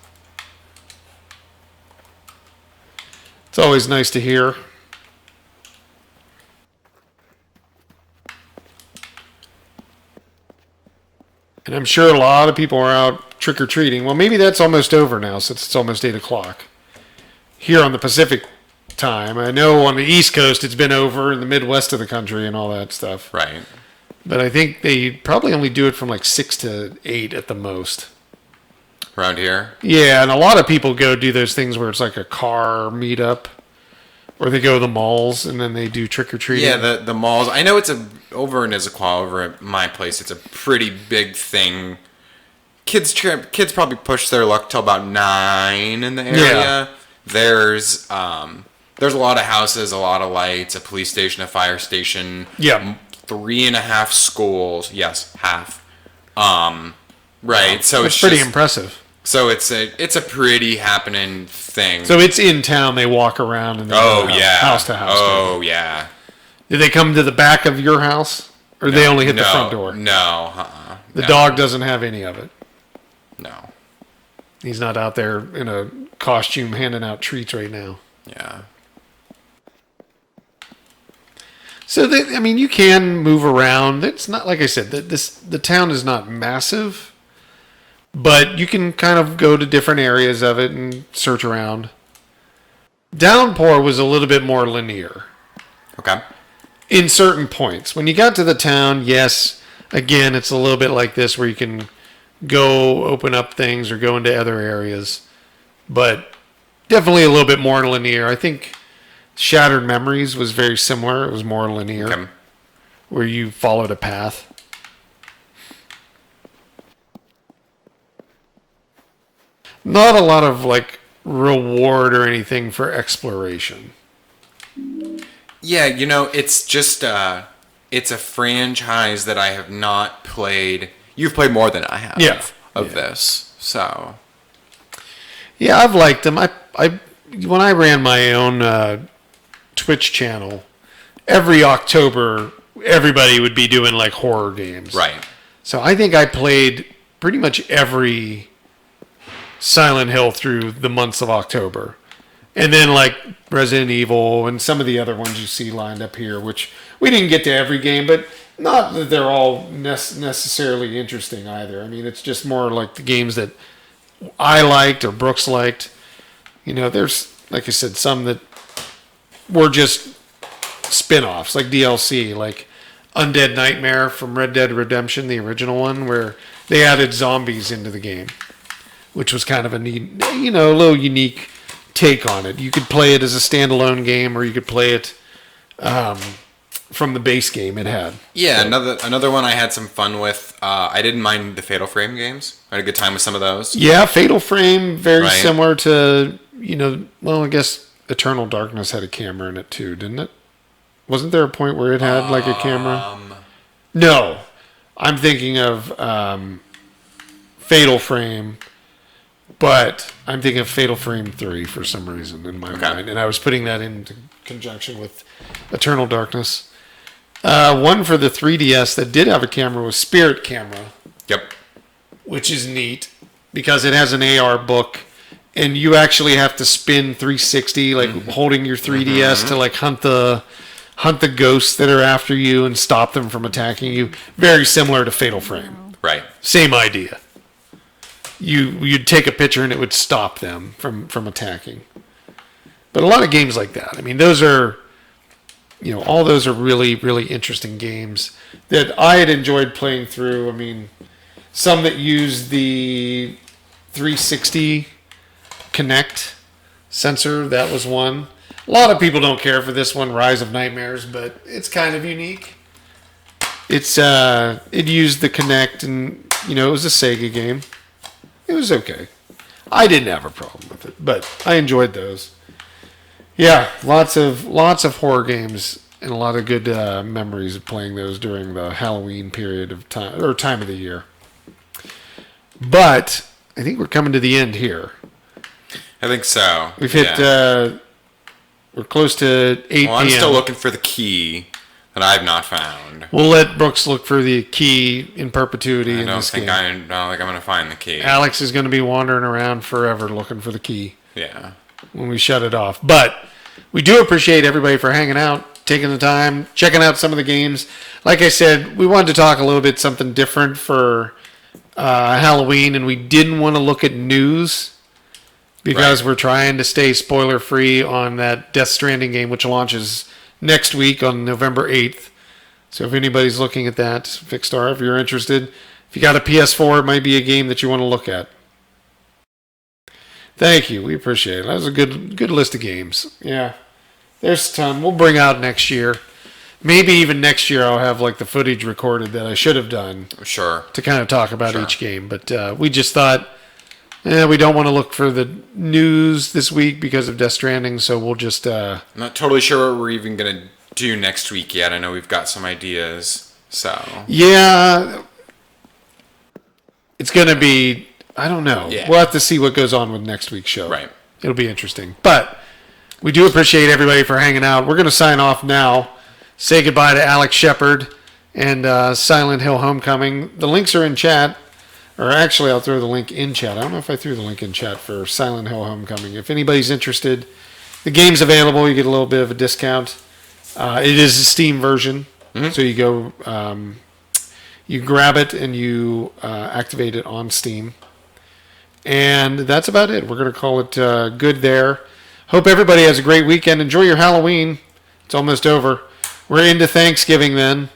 It's always nice to hear. And I'm sure a lot of people are out trick-or-treating. Well, maybe that's almost over now since it's almost 8 o'clock. Here on the Pacific time. I know on the East Coast it's been over in the Midwest of the country and all that stuff. Right. But I think they probably only do it from like 6 to 8 at the most. Around here? Yeah, and a lot of people go do those things where it's like a car meetup. Or they go to the malls and then they do trick-or-treating. Yeah, the malls. I know it's over in Issaquah, over at my place, it's a pretty big thing. Kids probably push their luck till about 9 in the area. Yeah. There's a lot of houses, a lot of lights, a police station, a fire station. Yeah. 3.5 schools. Yes, half. Right. So It's it's pretty just, impressive. So it's a pretty happening thing. So it's in town. They walk around and they go house to house. Oh yeah. Did they come to the back of your house, or they only hit the front door? No. The dog doesn't have any of it. No. He's not out there in a costume handing out treats right now. Yeah. So you can move around. It's not like I said. The town is not massive. But you can kind of go to different areas of it and search around. Downpour was a little bit more linear. Okay. In certain points. When you got to the town, yes, again, it's a little bit like this where you can go open up things or go into other areas. But definitely a little bit more linear. I think Shattered Memories was very similar. It was more linear. Okay. Where you followed a path. Not a lot of like reward or anything for exploration. Yeah, it's just it's a franchise that I have not played. You've played more than I have of this. So yeah, I've liked them. I when I ran my own Twitch channel, every October everybody would be doing like horror games. Right. So I think I played pretty much every Silent Hill through the months of October. And then like Resident Evil and some of the other ones you see lined up here, which we didn't get to every game, but not that they're all necessarily interesting either. I mean, it's just more like the games that I liked or Brooks liked. There's, like I said, some that were just spin-offs, like DLC, like Undead Nightmare from Red Dead Redemption, the original one, where they added zombies into the game. Which was kind of a neat, a little unique take on it. You could play it as a standalone game, or you could play it from the base game it had. Yeah, another one I had some fun with. I didn't mind the Fatal Frame games. I had a good time with some of those. Yeah, Fatal Frame, very similar to, I guess Eternal Darkness had a camera in it too, didn't it? Wasn't there a point where it had like a camera? No. I'm thinking of Fatal Frame. But I'm thinking of Fatal Frame 3 for some reason in my mind. And I was putting that into conjunction with Eternal Darkness. One for the 3DS that did have a camera was Spirit Camera. Yep. Which is neat because it has an AR book. And you actually have to spin 360, like holding your 3DS to like hunt the ghosts that are after you and stop them from attacking you. Very similar to Fatal Frame. Right. Same idea. You'd take a picture and it would stop them from attacking. But a lot of games like that. I mean, those are, all those are really, really interesting games that I had enjoyed playing through. I mean, some that use the 360 Kinect sensor, that was one. A lot of people don't care for this one, Rise of Nightmares, but it's kind of unique. It used the Kinect and, it was a Sega game. It was okay. I didn't have a problem with it, but I enjoyed those. Yeah, lots of horror games and a lot of good memories of playing those during the Halloween period of time or time of the year. But I think we're coming to the end here. I think so. We've hit. We're close to 8 p.m. I'm still looking for the key that I've not found. We'll let Brooks look for the key in perpetuity in this game. I don't think I'm going to find the key. Alex is going to be wandering around forever looking for the key. Yeah. When we shut it off. But we do appreciate everybody for hanging out, taking the time, checking out some of the games. Like I said, we wanted to talk a little bit something different for Halloween, and we didn't want to look at news because we're trying to stay spoiler free on that Death Stranding game, which launches next week on November 8th. So if anybody's looking at that, Fixstar, if you're interested, if you got a PS4, it might be a game that you want to look at. Thank you. We appreciate it. That was a good list of games. Yeah. There's a ton. We'll bring out next year. Maybe even next year I'll have like the footage recorded that I should have done. Sure. To kind of talk about each game. But we just thought, we don't want to look for the news this week because of Death Stranding, so we'll just... I'm not totally sure what we're even going to do next week yet. I know we've got some ideas, so... Yeah. It's going to be... I don't know. Yeah. We'll have to see what goes on with next week's show. Right. It'll be interesting. But we do appreciate everybody for hanging out. We're going to sign off now. Say goodbye to Alex Shepard and Silent Hill Homecoming. The links are in chat. Or actually, I'll throw the link in chat. I don't know if I threw the link in chat for Silent Hill Homecoming. If anybody's interested, the game's available. You get a little bit of a discount. It is a Steam version. Mm-hmm. So you go... you grab it and you activate it on Steam. And that's about it. We're going to call it good there. Hope everybody has a great weekend. Enjoy your Halloween. It's almost over. We're into Thanksgiving then.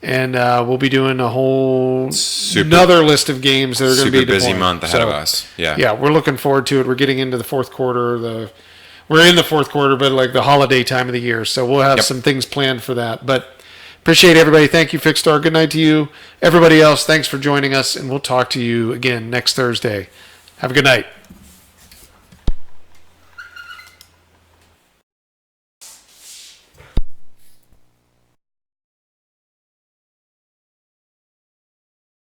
And we'll be doing a whole another list of games that are going to be deployed. Super busy month ahead of us. Yeah. Yeah, we're looking forward to it. We're getting into the fourth quarter. We're in the fourth quarter, but like the holiday time of the year. So we'll have some things planned for that. But appreciate everybody. Thank you, Fixstar. Good night to you. Everybody else, thanks for joining us. And we'll talk to you again next Thursday. Have a good night.